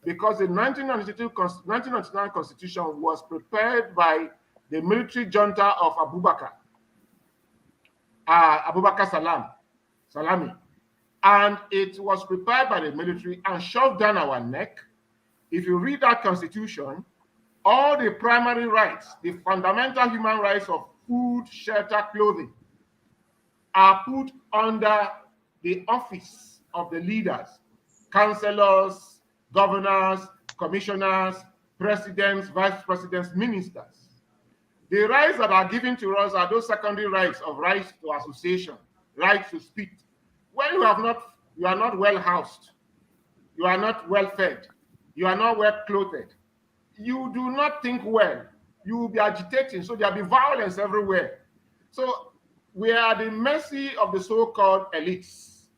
because the 1999 constitution was prepared by the military junta of Abubakar Salami, and it was prepared by the military and shoved down our neck. If you read that constitution, all the primary rights, the fundamental human rights of food, shelter, clothing, are put under the office of the leaders, councillors, governors, commissioners, presidents, vice presidents, ministers. The rights that are given to us are those secondary rights of rights to association, rights to speak. When you are not well housed, you are not well fed, you are not well clothed, you do not think well, you will be agitating, so there will be violence everywhere. So we are at the mercy of the so-called elites.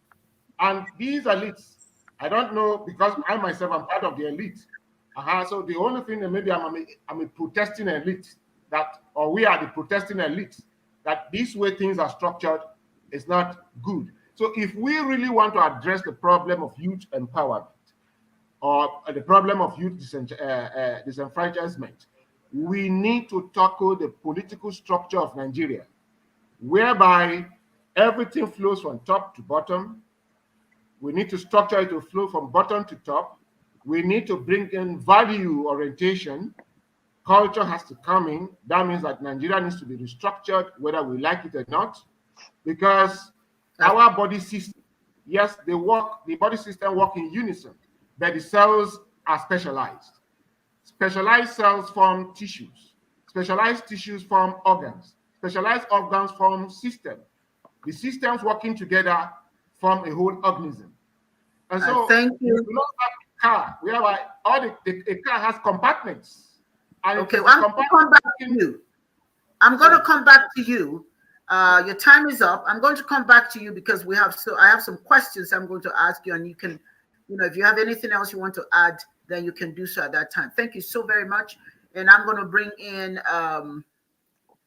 And these elites, I don't know, because I myself am part of the elite. So the only thing that maybe I'm a protesting elite, or we are the protesting elite, that this way things are structured is not good. So if we really want to address the problem of youth empowerment, or the problem of youth disenfranchisement, we need to tackle the political structure of Nigeria, whereby everything flows from top to bottom. We need to structure it to flow from bottom to top. We need to bring in value orientation. Culture has to come in. That means that Nigeria needs to be restructured, whether we like it or not, because our body system Yes, they work, the body system work in unison, but the cells are specialized. Specialized cells form tissues. Specialized tissues form organs. Specialized organs form systems. The systems working together form a whole organism. And so thank you. We do not have a car. We have a car has compartments. And okay, well, I'm going to come back to you. I'm going to come back to you. Your time is up. I'm going to come back to you because I have some questions I'm going to ask you, and you can, if you have anything else you want to add, then you can do so at that time. Thank you so very much. And I'm going to bring in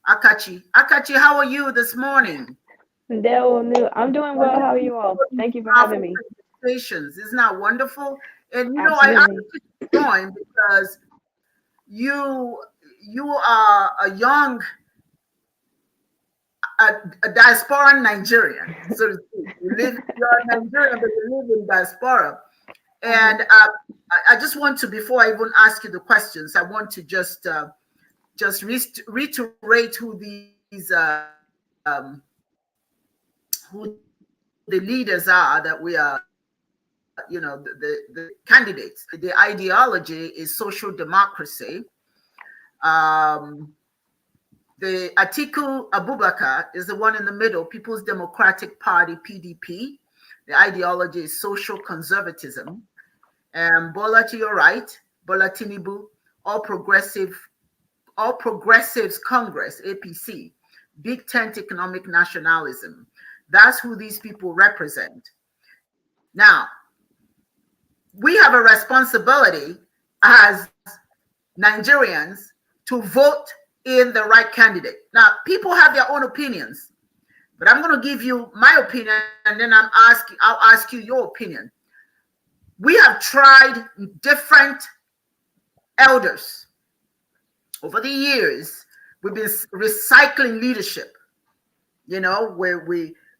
Akachi. Akachi, how are you this morning? I'm doing well. How are you all? Thank you for having me. Isn't that wonderful? And I asked you to join because you are a young a diaspora Nigerian. So you're Nigerian, but you live in diaspora. And I just want to, before I even ask you the questions, I want to just reiterate who these who the leaders are that we are, the candidates. The ideology is social democracy. The Atiku Abubakar is the one in the middle, People's Democratic Party, PDP. The ideology is social conservatism. And Bola to your right, Bola Tinubu, All Progressives Congress, APC, Big Tent economic nationalism. That's who these people represent. Now, we have a responsibility as Nigerians to vote in the right candidate. Now, people have their own opinions, but I'm going to give you my opinion, and then I'll ask you your opinion. We have tried different elders over the years. We've been recycling leadership, where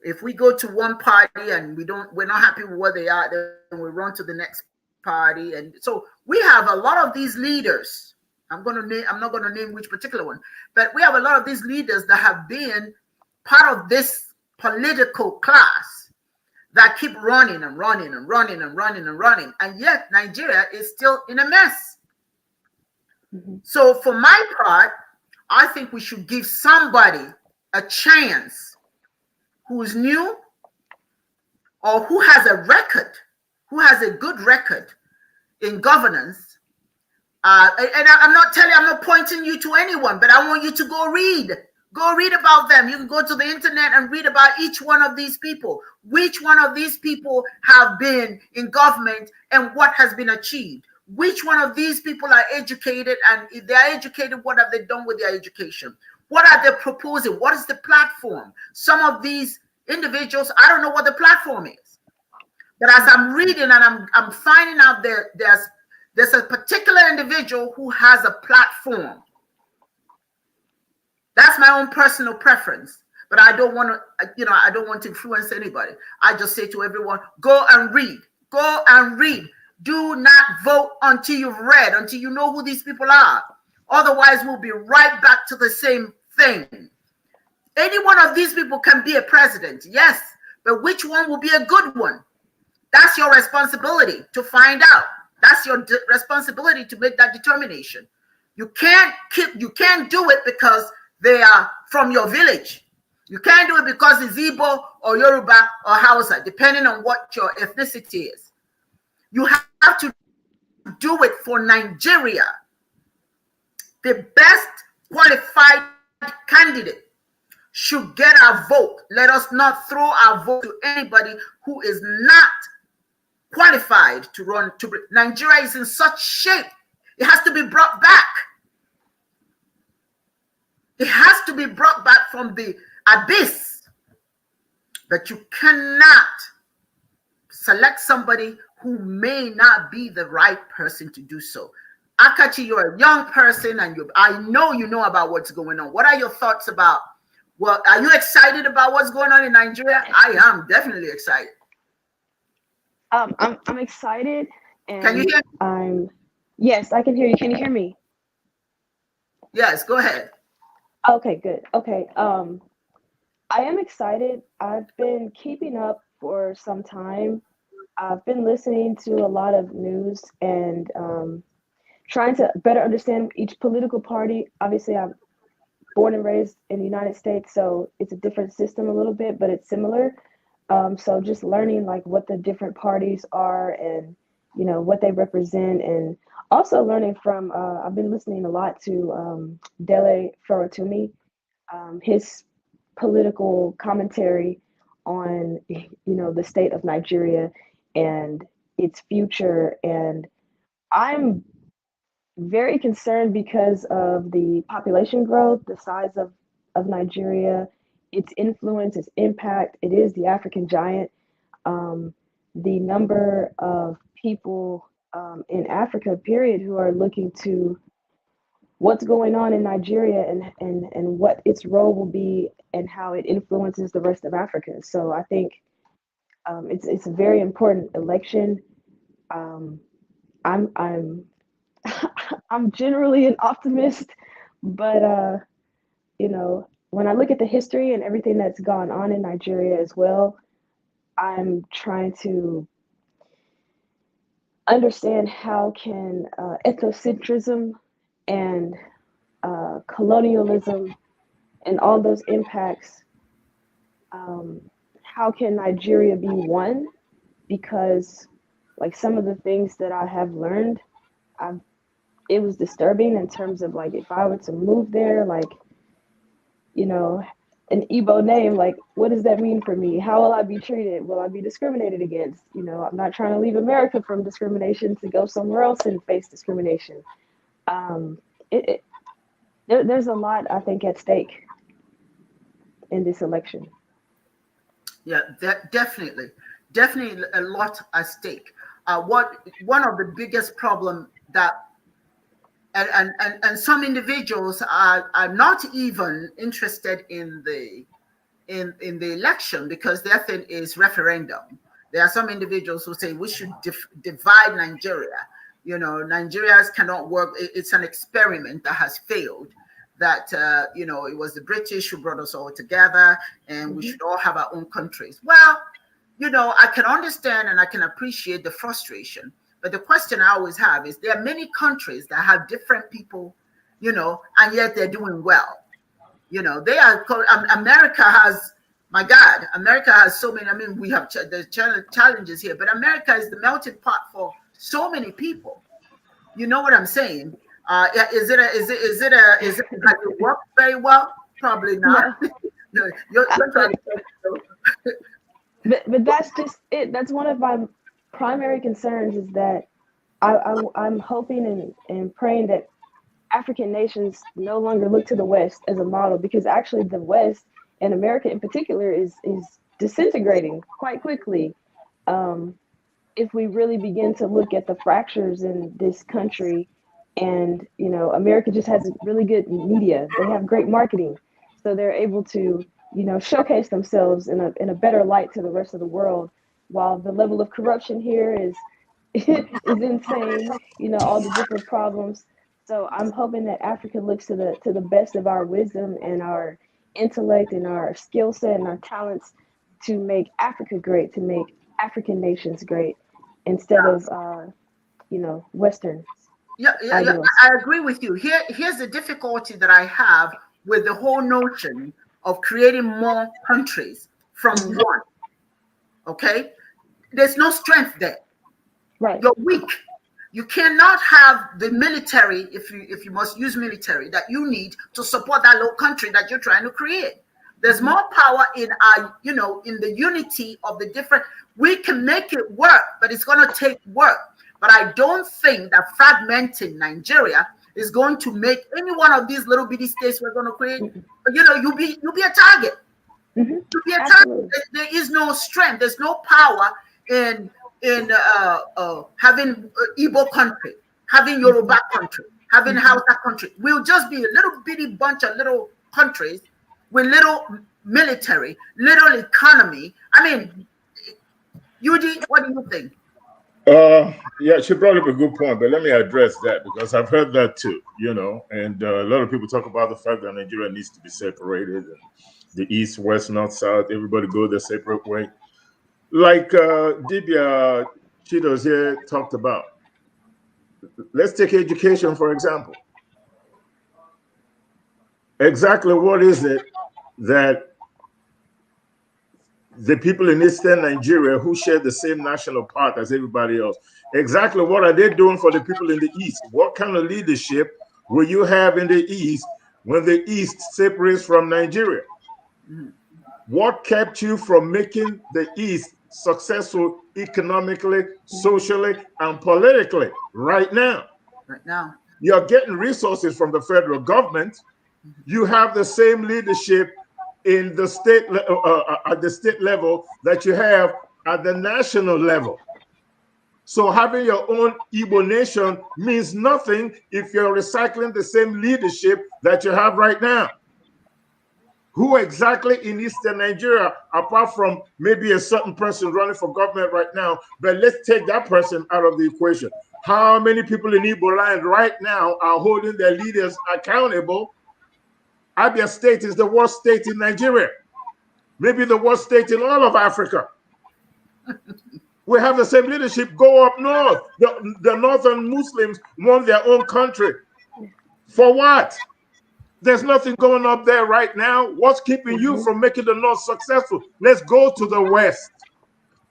if we go to one party and we're not happy with where they are, then we run to the next party. And so we have a lot of these leaders. I'm not going to name which particular one, but we have a lot of these leaders that have been part of this political class that keep running and running and running and running and running. And yet Nigeria is still in a mess. Mm-hmm. So for my part, I think we should give somebody a chance who's new or who has a good record in governance. And I'm not pointing you to anyone, but I want you to go read about them. You can go to the internet and read about each one of these people. Which one of these people have been in government and what has been achieved? Which one of these people are educated? And if they are educated, what have they done with their education? What are they proposing? What is the platform? Some of these individuals, I don't know what the platform is. But as I'm reading and I'm finding out there's a particular individual who has a platform. That's my own personal preference, but I don't want to influence anybody. I just say to everyone, go and read. Do not vote until you've read, until you know who these people are. Otherwise, we'll be right back to the same thing. Any one of these people can be a president, yes, but which one will be a good one? That's your responsibility to find out. That's your responsibility to make that determination. You can't do it because they are from your village. You can't do it because it's Igbo or Yoruba or Hausa, depending on what your ethnicity is. You have to do it for Nigeria. The best qualified candidate should get our vote. Let us not throw our vote to anybody who is not qualified to run. Nigeria is in such shape. It has to be brought back. It has to be brought back from the abyss. But you cannot select somebody who may not be the right person to do so. Akachi, you're a young person, and I know you know about what's going on. What are your thoughts about? Well, are you excited about what's going on in Nigeria? I am definitely excited. I'm excited. And can you hear me? Yes, I can hear you. Can you hear me? Yes, go ahead. Okay, good. Okay. I am excited. I've been keeping up for some time. I've been listening to a lot of news and trying to better understand each political party. Obviously, I'm born and raised in the United States, so it's a different system a little bit, but it's similar. So just learning like what the different parties are and what they represent, and also learning from I've been listening a lot to Dele Faratumi, his political commentary on the state of Nigeria and its future. And I'm very concerned because of the population growth, the size of Nigeria, its influence, its impact. It is the African giant. The number of people in Africa, period, who are looking to what's going on in Nigeria and what its role will be and how it influences the rest of Africa. So I think it's a very important election. I'm I'm generally an optimist, but when I look at the history and everything that's gone on in Nigeria as well, I'm trying to understand how can ethnocentrism and colonialism and all those impacts, how can Nigeria be one? Because like some of the things that I have learned, it was disturbing in terms of like if I were to move there, like an Igbo name, like what does that mean for me? How will I be treated? Will I be discriminated against? I'm not trying to leave America from discrimination to go somewhere else and face discrimination. There's a lot, I think, at stake in this election. Yeah, definitely a lot at stake. One of the biggest problem that and some individuals are not even interested in the election because their thing is referendum. There are some individuals who say we should divide Nigeria. Nigerians cannot work. It's an experiment that has failed. That it was the British who brought us all together, and we should all have our own countries. Well, I can understand and I can appreciate the frustration. But the question I always have is there are many countries that have different people, and yet they're doing well. They are, America has, my God, America has so many, we have the challenges here, but America is the melting pot for so many people. You know what I'm saying? Does it work very well? Probably not. No, you're trying to but that's just it. That's one of my primary concerns is that I'm hoping and praying that African nations no longer look to the West as a model, because actually the West and America in particular is disintegrating quite quickly. If we really begin to look at the fractures in this country, and America just has really good media. They have great marketing, so they're able to showcase themselves in a better light to the rest of the world, while the level of corruption here is insane, all the different problems. So I'm hoping that Africa looks to the best of our wisdom and our intellect and our skill set and our talents to make Africa great, to make African nations great, instead of Western. Yeah, I agree with you. Here's the difficulty that I have with the whole notion of creating more countries from one. Okay, there's no strength there. Right. You're weak. You cannot have the military, if you must use military, that you need to support that little country that you're trying to create. There's more power in our, in the unity of the different. We can make it work, but it's going to take work. But I don't think that fragmenting Nigeria is going to make any one of these little bitty states we're going to create. You'll be a target. You'll be a target. There is no strength. There's no power in having Igbo country, having Yoruba country, having Hausa country. We'll just be a little bitty bunch of little countries with little military, little economy. Yuji, what do you think? Yeah, she brought up a good point, but let me address that because I've heard that too, and a lot of people talk about the fact that Nigeria needs to be separated, and the East, West, North, South, everybody go their separate way. like Dibia Chidos here talked about. Let's take education, for example. Exactly what is it that the people in Eastern Nigeria who share the same national part as everybody else, exactly what are they doing for the people in the East? What kind of leadership will you have in the East when the East separates from Nigeria? Mm-hmm. What kept you from making the East successful economically, socially, and politically right now? Right now. You're getting resources from the federal government. You have the same leadership in the state at the state level that you have at the national level. So having your own Igbo nation means nothing if you're recycling the same leadership that you have right now. Who exactly in Eastern Nigeria, apart from maybe a certain person running for government right now, but let's take that person out of the equation. How many people in Igbo land right now are holding their leaders accountable? Abia State is the worst state in Nigeria, maybe the worst state in all of Africa. We have the same leadership. Go up north. The northern Muslims want their own country. For what? There's nothing going up there right now. What's keeping you from making the North successful? Let's go to the West.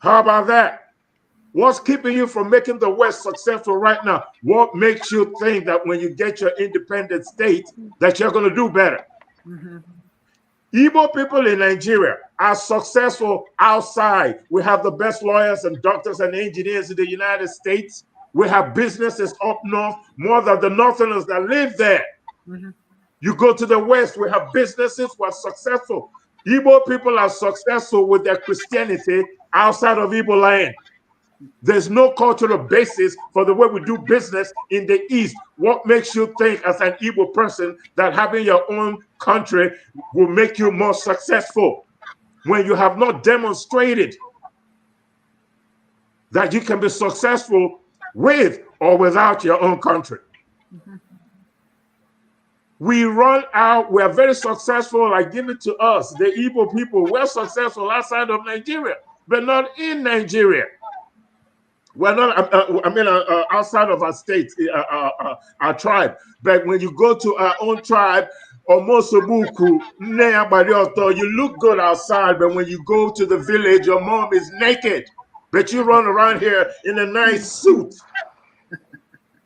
How about that? What's keeping you from making the West successful right now? What makes you think that when you get your independent state that you're going to do better? Mm-hmm. Igbo people in Nigeria are successful outside. We have the best lawyers and doctors and engineers in the United States. We have businesses up north, more than the northerners that live there. Mm-hmm. You go to the West, we have businesses who are successful. Igbo people are successful with their Christianity outside of Igbo land. There's no cultural basis for the way we do business in the East. What makes you think as an Igbo person that having your own country will make you more successful when you have not demonstrated that you can be successful with or without your own country? Mm-hmm. We run out, we're very successful, like give it to us, the Igbo people, we're successful outside of Nigeria, but not in Nigeria. We're not, outside of our state, our tribe. But when you go to our own tribe, you look good outside, but when you go to the village, your mom is naked, but you run around here in a nice suit.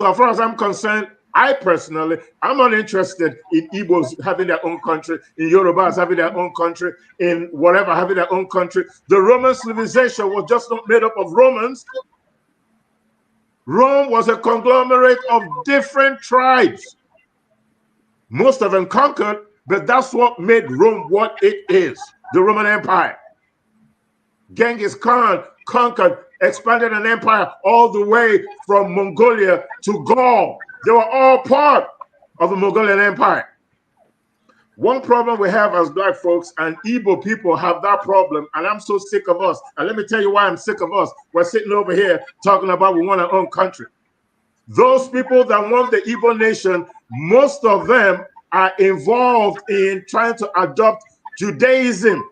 So as far as I'm concerned, I personally, I'm not interested in Igbos having their own country, in Yorubas having their own country, in whatever having their own country. The Roman civilization was just not made up of Romans. Rome was a conglomerate of different tribes. Most of them conquered, but that's what made Rome what it is, the Roman Empire. Genghis Khan conquered, expanded an empire all the way from Mongolia to Gaul. They were all part of the Mongolian Empire. One problem we have as Black folks, and Igbo people have that problem, and I'm so sick of us. And let me tell you why I'm sick of us. We're sitting over here talking about we want our own country. Those people that want the Igbo nation, most of them are involved in trying to adopt Judaism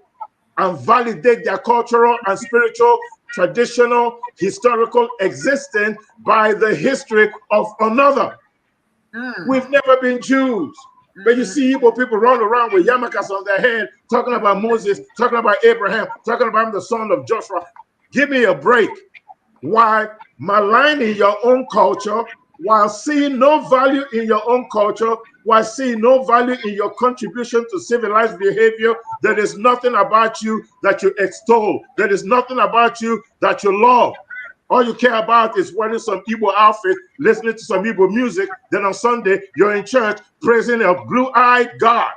and validate their cultural and spiritual, traditional, historical existence by the history of another. We've never been Jews. But you see Igbo people run around with yarmulkes on their head, talking about Moses, talking about Abraham, talking about the son of Joshua. Give me a break. Why maligning your own culture, while seeing no value in your own culture, while seeing no value in your contribution to civilized behavior? There is nothing about you that you extol. There is nothing about you that you love. All you care about is wearing some Igbo outfit, listening to some Igbo music. Then on Sunday, you're in church praising a blue-eyed God.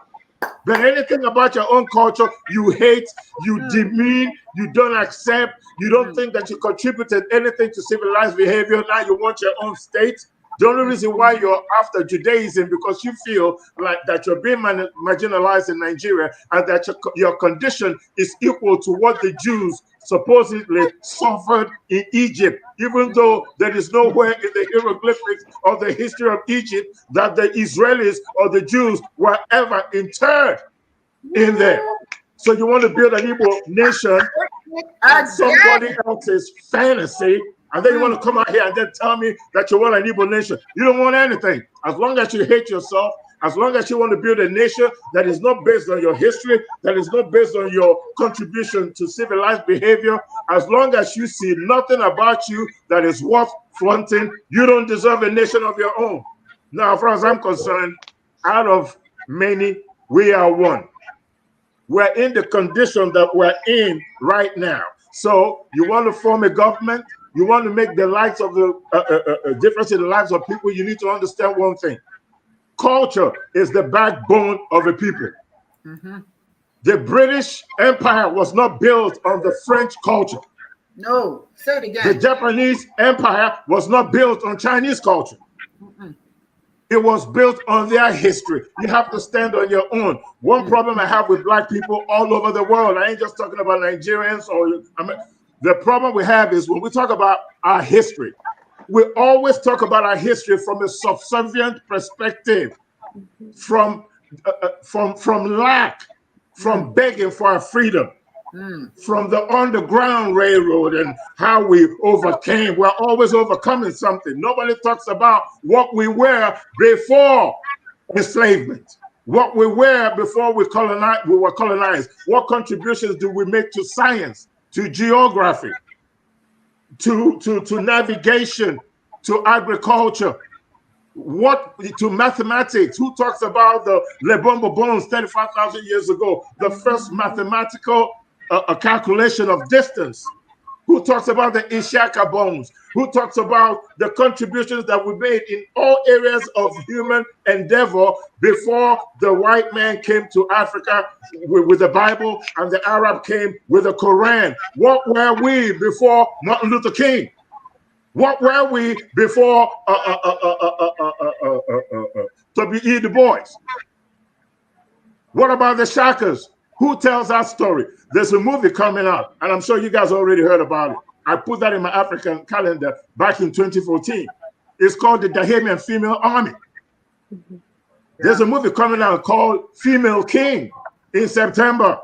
But anything about your own culture, you hate, you demean, you don't accept, you don't think that you contributed anything to civilized behavior. Now you want your own state. The only reason why you're after Judaism because you feel like that you're being marginalized in Nigeria and that your condition is equal to what the Jews supposedly suffered in Egypt, even though there is nowhere in the hieroglyphics of the history of Egypt that the Israelis or the Jews were ever interred in there. So you want to build an Igbo nation somebody else's fantasy, and then you want to come out here and then tell me that you want an Igbo nation. You don't want anything. As long as you hate yourself, as long as you want to build a nation that is not based on your history, that is not based on your contribution to civilized behavior, as long as you see nothing about you that is worth flaunting, you don't deserve a nation of your own. Now, as far as I'm concerned, out of many, we are one. We're in the condition that we're in right now. So you want to form a government, you want to make the lives of the difference in the lives of people, you need to understand one thing. Culture is the backbone of a people. The British Empire was not built on the French culture. No, say it again. The Japanese Empire was not built on Chinese culture. It was built on their history. You have to stand on your own. One problem I have with black people all over the world, I ain't just talking about Nigerians, the problem we have is when we talk about our history, we always talk about our history from a subservient perspective, from lack, from begging for our freedom, from the Underground Railroad and how we overcame. We're always overcoming something. Nobody talks about what we were before enslavement, what we were before we were colonized. What contributions do we make to science, to geography, to navigation, to agriculture, to mathematics? Who talks about the Lebombo bones 35,000 years ago, the first mathematical calculation of distance? Who talks about the Ishaka bones? Who talks about the contributions that we made in all areas of human endeavor before the white man came to Africa with the Bible and the Arab came with the Quran? What were we before Martin Luther King? What were we before W.E. Du Bois? What about the Shakas? Who tells our story? There's a movie coming out, and I'm sure you guys already heard about it. I put that in my African calendar back in 2014. It's called the Dahamian Female Army. There's a movie coming out called Female King in September.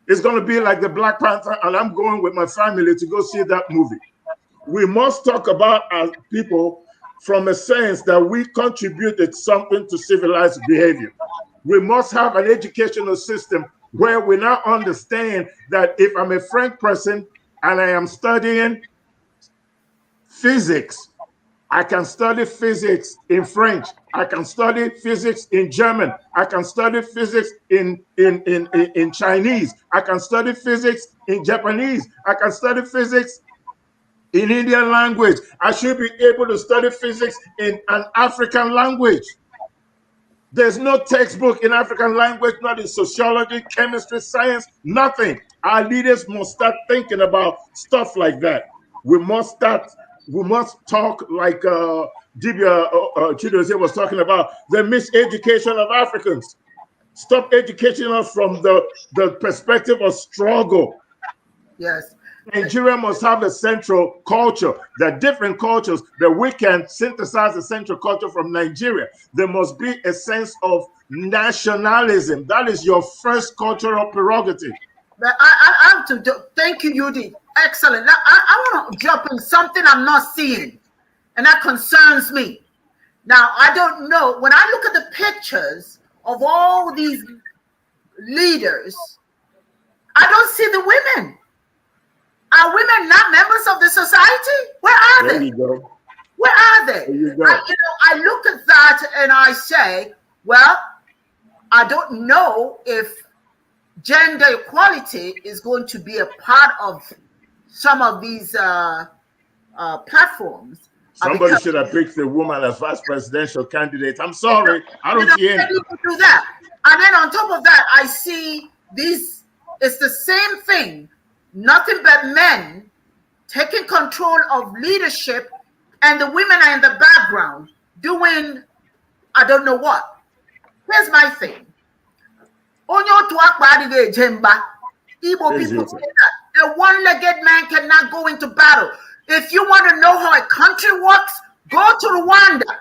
It's going to be like the Black Panther, and I'm going with my family to go see that movie. We must talk about our people from a sense that we contributed something to civilized behavior. We must have an educational system where we now understand that if I'm a French person and I am studying physics, I can study physics in French. I can study physics in German. I can study physics in Chinese. I can study physics in Japanese. I can study physics in Indian language. I should be able to study physics in an African language. There's no textbook in African language, not in sociology, chemistry, science, nothing. Our leaders must start thinking about stuff like that. We must talk like Dibia Chidozie was talking about, the miseducation of Africans. Stop educating us from the perspective of struggle. Yes. Nigeria must have a central culture. There are different cultures that we can synthesize a central culture from Nigeria. There must be a sense of nationalism. That is your first cultural prerogative. I have to thank you, Yudi. Excellent. Now, I want to jump in something I'm not seeing, and that concerns me. Now, I don't know. When I look at the pictures of all these leaders, I don't see the women. Are women not members of the society? Where are they? There you go. Where are they? There you go. I look at that and I say, well, I don't know if gender equality is going to be a part of some of these platforms. Somebody should have picked a woman as vice presidential candidate. I'm sorry, I don't see any. People do that. And then on top of that, I see these, it's the same thing. Nothing but men taking control of leadership, and the women are in the background doing, I don't know what. Here's my thing. Igbo people say that a one-legged man cannot go into battle. If you want to know how a country works, go to Rwanda.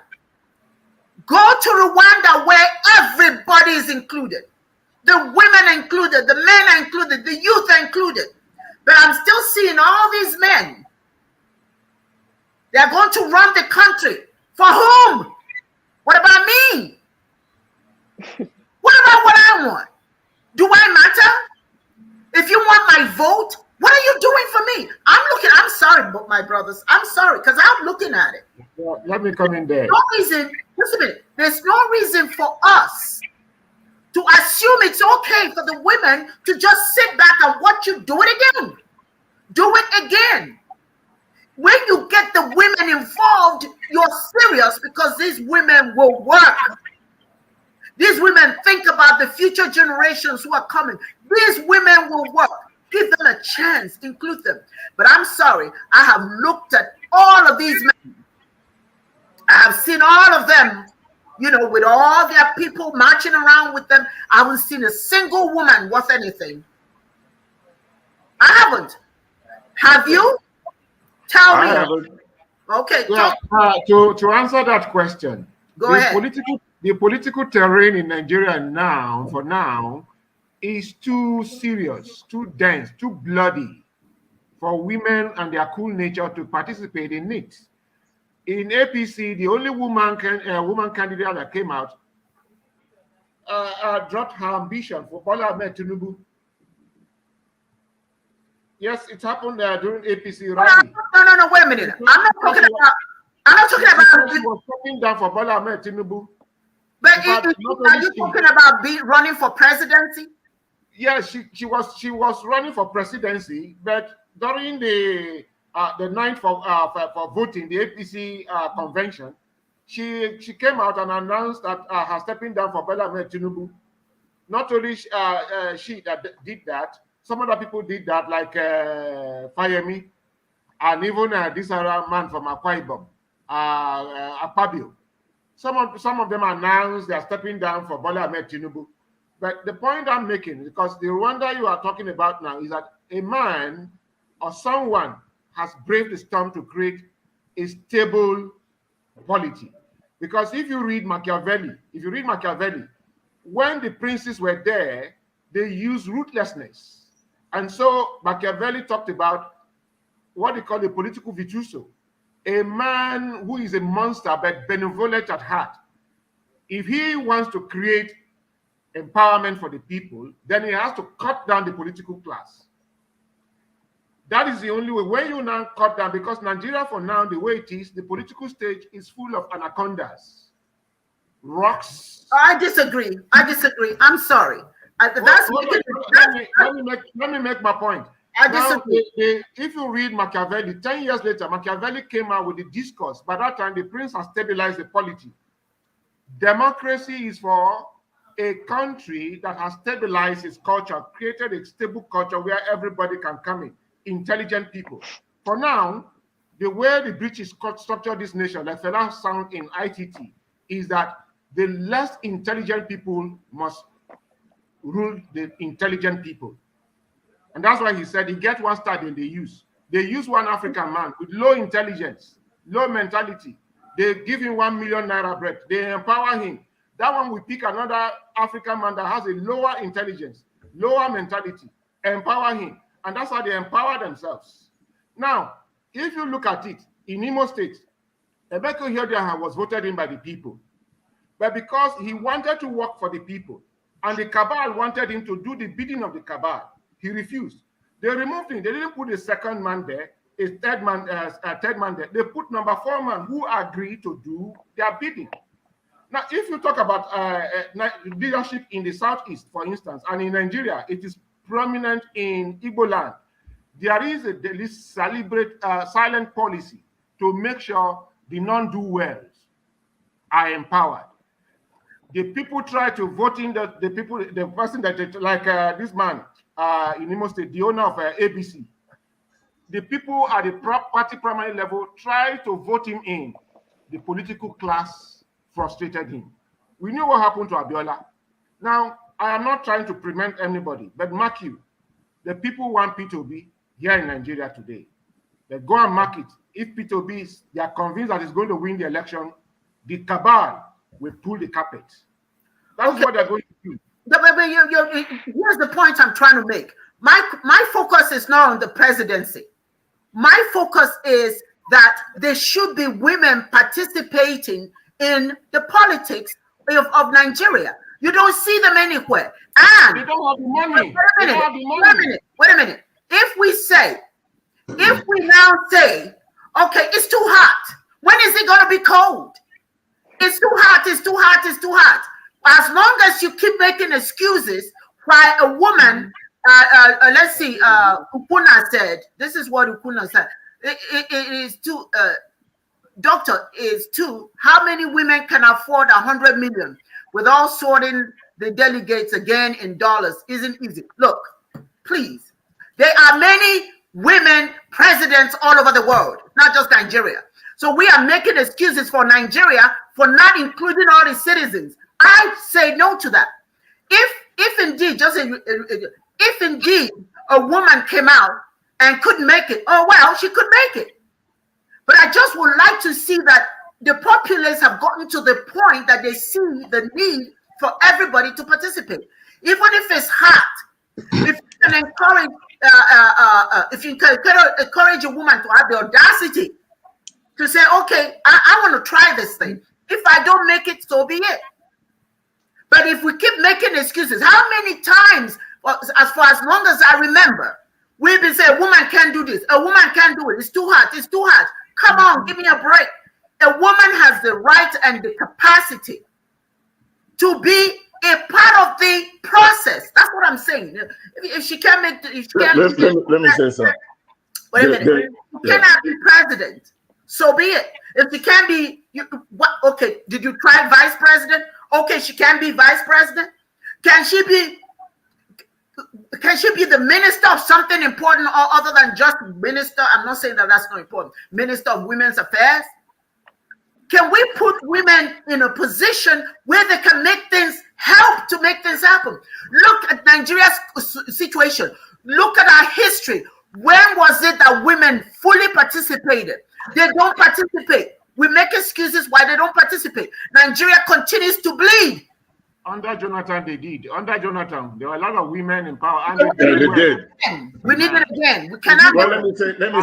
Go to Rwanda where everybody is included. The women are included, the men are included, the youth are included. But I'm still seeing all these men. They're going to run the country. For whom? What about me? What about what I want? Do I matter? If you want my vote, what are you doing for me? I'm sorry, my brothers. I'm sorry, because I'm looking at it. Well, let me come in there. No reason, just a minute. There's no reason for us to assume it's okay for the women to just sit back and watch you do it again. Do it again. When you get the women involved, you're serious, because these women will work. These women think about the future generations who are coming. These women will work. Give them a chance, include them. But I'm sorry, I have looked at all of these men. I have seen all of them, with all their people marching around with them. I haven't seen a single woman worth anything. I haven't. Have you? Tell me. Okay. Yeah, to answer that question, go ahead. The political terrain in Nigeria now, for now, is too serious, too dense, too bloody for women and their cool nature to participate in it. In APC, the only woman candidate that came out dropped her ambition for Bola Ahmed Tinubu. Yes, it happened during APC rally. No, wait a minute. I'm not talking about. She was stepping down for Bola Ahmed Tinubu. But are you talking about running for presidency? Yes, she was running for presidency, but during the night for voting, the APC convention, she came out and announced that her stepping down for Bola Ahmed Tinubu. Not only she that did that, some other people did that, like Fayemi, and even this other man from Akwa Ibom, Akpabio. Some of them announced they are stepping down for Bola Ahmed Tinubu. But the point I'm making, because the Rwanda you are talking about now, is that a man or someone has braved the storm to create a stable polity. Because if you read Machiavelli, when the princes were there, they used ruthlessness. And so Machiavelli talked about what they call a political virtuoso, a man who is a monster but benevolent at heart. If he wants to create empowerment for the people, then he has to cut down the political class. That is the only way. When you now cut down, because Nigeria for now, the way it is, the political stage is full of anacondas, rocks. I disagree. I'm sorry. Let me make my point. I disagree. If you read Machiavelli, 10 years later, Machiavelli came out with the discourse. By that time, the prince has stabilized the polity. Democracy is for a country that has stabilized its culture, created a stable culture where everybody can come in, intelligent people. For now, the way the British structured this nation, like Fela sound in ITT, is that the less intelligent people must rule the intelligent people. And that's why he said he gets one star than they use. They use one African man with low intelligence, low mentality. They give him 1 million naira bread. They empower him. That one will pick another African man that has a lower intelligence, lower mentality, empower him. And that's how they empower themselves. Now, if you look at it, in Imo State, Emeka Ihedioha was voted in by the people. But because he wanted to work for the people, and the cabal wanted him to do the bidding of the cabal, he refused. They removed him. They didn't put a second man there, a third man there. They put number 4 man who agreed to do their bidding. Now, if you talk about leadership in the Southeast, for instance, and in Nigeria, it is prominent in Igbo land. There is this silent policy to make sure the non-do-wells are empowered. The people try to vote in the person that, like this man in Imo State, the owner of ABC. The people at the party primary level try to vote him in. The political class frustrated him. We knew what happened to Abiola. Now, I am not trying to prevent anybody, but mark you, the people want P2B here in Nigeria today. They go and mark it. If P2B, they are convinced that he's going to win the election, the cabal will pull the carpet. That's what they're going to do. Here's the point I'm trying to make. My focus is not on the presidency. My focus is that there should be women participating in the politics of Nigeria. You don't see them anywhere. And they don't have the money. Wait a minute. If we now say, okay, it's too hot. When is it going to be cold? It's too hot, it's too hot, it's too hot. As long as you keep making excuses why a woman, let's see, Ukuna said, this is what Ukuna said, it is too, doctor, is too, how many women can afford 100 million without sorting the delegates again in dollars? Isn't easy. Look, please, there are many women presidents all over the world, not just Nigeria. So we are making excuses for Nigeria for not including all the citizens. I say no to that. If indeed, if indeed a woman came out and couldn't make it, oh well, she could make it. But I just would like to see that the populace have gotten to the point that they see the need for everybody to participate, even if it's hot. If you can encourage, encourage a woman to have the audacity to say, okay, I want to try this thing. If I don't make it, so be it. But if we keep making excuses, how many times, as long as I remember, we've been saying, a woman can't do this, a woman can't do it, it's too hot, it's too hot. Come on, give me a break. A woman has the right and the capacity to be a part of the process. That's what I'm saying. If she can't make, if she can't, let me say something. Wait a minute. You cannot be president. So be it. If she can't be, what? Okay, did you try vice president? Okay, she can be vice president. Can she be the minister of something important or other than just minister? I'm not saying that that's not important. Minister of Women's Affairs. Can we put women in a position where they can make things, help to make things happen? Look at Nigeria's situation. Look at our history. When was it that women fully participated? They don't participate. We make excuses why they don't participate. Nigeria continues to bleed. Under Jonathan, they did. Under Jonathan, there were a lot of women in power. And they did. We need it again. We cannot. Well, let me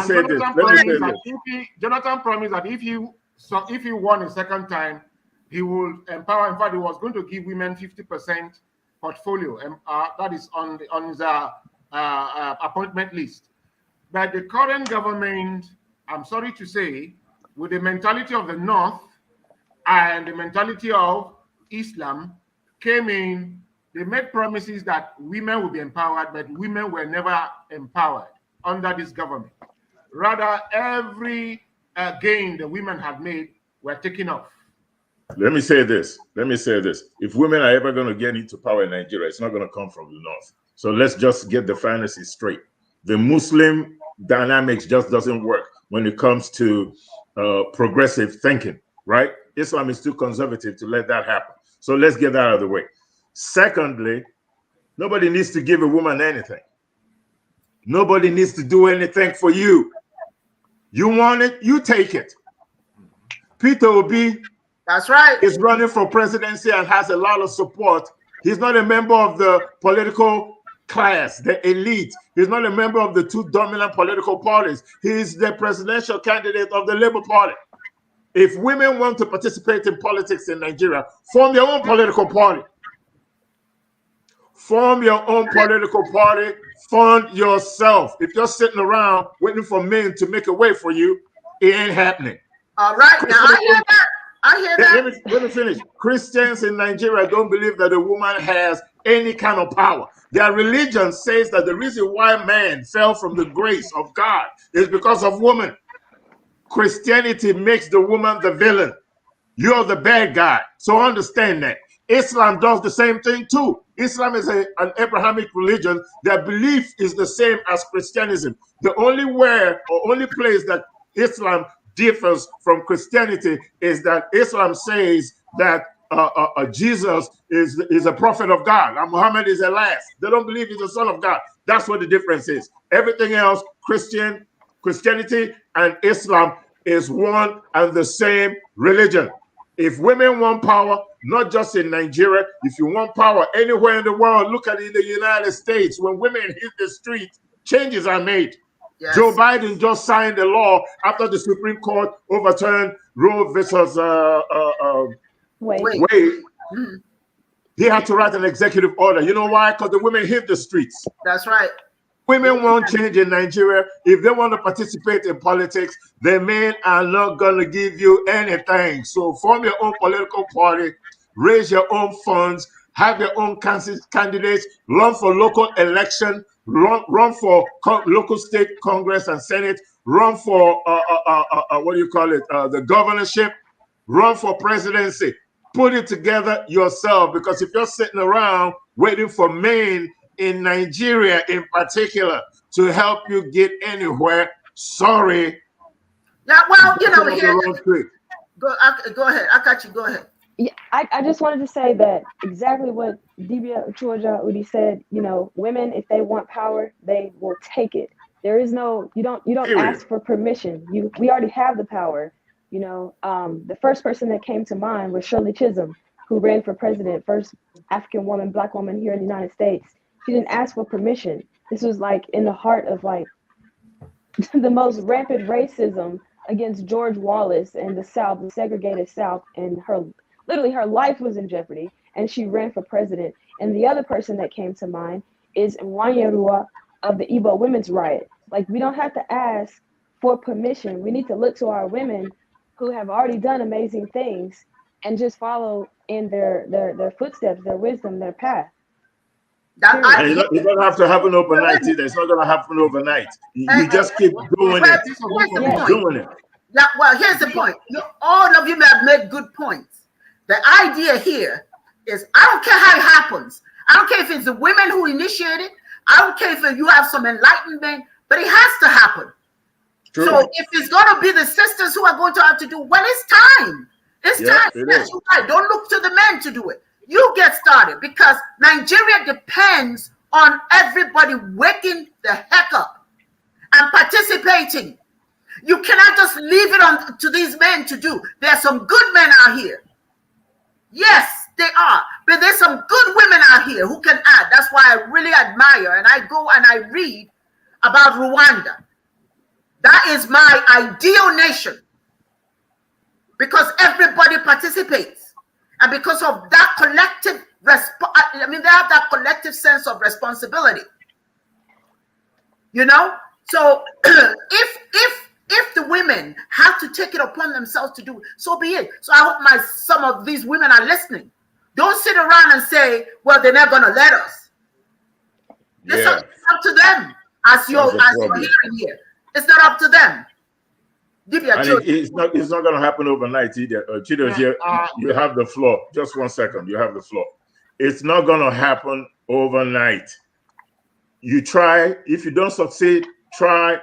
say this. Jonathan promised that if he won a second time, he will empower. In fact, he was going to give women 50% portfolio. That is on his appointment list. But the current government, I'm sorry to say, with the mentality of the North and the mentality of Islam, came in, they made promises that women will be empowered, but women were never empowered under this government. Rather, every gain the women had made were taken off. Let me say this. If women are ever going to get into power in Nigeria, it's not going to come from the North. So let's just get the fantasy straight. The Muslim dynamics just doesn't work when it comes to progressive thinking, right? Islam is too conservative to let that happen. So let's get that out of the way. Secondly, nobody needs to give a woman anything. Nobody needs to do anything for you. You want it, you take it. Peter Obi, that's right, is running for presidency and has a lot of support. He's not a member of the political class, the elite. He's not a member of the two dominant political parties. He's the presidential candidate of the Labour Party. If women want to participate in politics in Nigeria, form your own political party. Form your own political party. Fund yourself. If you're sitting around waiting for men to make a way for you, it ain't happening. All right, now I hear that. Let me finish. Christians in Nigeria don't believe that a woman has any kind of power. Their religion says that the reason why man fell from the grace of God is because of woman. Christianity makes the woman the villain. You're the bad guy. So understand that. Islam does the same thing too. Islam is an Abrahamic religion. Their belief is the same as Christianism. The only place that Islam differs from Christianity is that Islam says that Jesus is a prophet of God and Muhammad is the last. They don't believe he's the son of God. That's what the difference is. Everything else, Christianity and Islam is one and the same religion. If women want power, not just in Nigeria, if you want power anywhere in the world, look at it in the United States. When women hit the street, changes are made. Yes. Joe Biden just signed a law after the Supreme Court overturned Roe versus Wade. Mm-hmm. He had to write an executive order. You know why? Because the women hit the streets. That's right. Women won't change in Nigeria. If they want to participate in politics, the men are not going to give you anything. So form your own political party, raise your own funds, have your own candidates, run for local election, run for local state Congress and Senate, run for, the governorship, run for presidency. Put it together yourself, because if you're sitting around waiting for men in Nigeria in particular to help you get anywhere, sorry. Yeah, well, you know, here, go ahead. I got you. Go ahead. Yeah, I just wanted to say that exactly what Dibia Chuoja Udi said. You know, women, if they want power, they will take it. There is no, you don't ask for permission. We already have the power. You know, the first person that came to mind was Shirley Chisholm, who ran for president, first African woman, Black woman here in the United States. She didn't ask for permission. This was like in the heart of like the most rampant racism against George Wallace and the South, the segregated South, and literally her life was in jeopardy, and she ran for president. And the other person that came to mind is Nwanyerua of the Igbo women's riot. Like, we don't have to ask for permission. We need to look to our women who have already done amazing things and just follow in their footsteps, their wisdom, their path. It doesn't have to happen overnight either. It's not going to happen overnight. You just keep doing it. Doing it. Yeah, well, here's the point. All of you have made good points. The idea here is, I don't care how it happens. I don't care if it's the women who initiate it. I don't care if you have some enlightenment, but it has to happen. True. So if it's going to be the sisters who are going to have to do, well, it's time. It's time. Yes, you're right. Don't look to the men to do it. You get started, because Nigeria depends on everybody waking the heck up and participating. You cannot just leave it on to these men to do. There are some good men out here. Yes, they are. But there's some good women out here who can add. That's why I really admire, and I go and I read about Rwanda. That is my ideal nation, because everybody participates. And because of that collective, they have that collective sense of responsibility. You know, so if the women have to take it upon themselves to do it, so be it. So I hope some of these women are listening. Don't sit around and say, "Well, they're not going to let us." It's up to them, as you're hearing here. It's not up to them. It's not going to happen overnight either. Chido's here. You have the floor. Just 1 second. You have the floor. It's not going to happen overnight. You try. If you don't succeed, try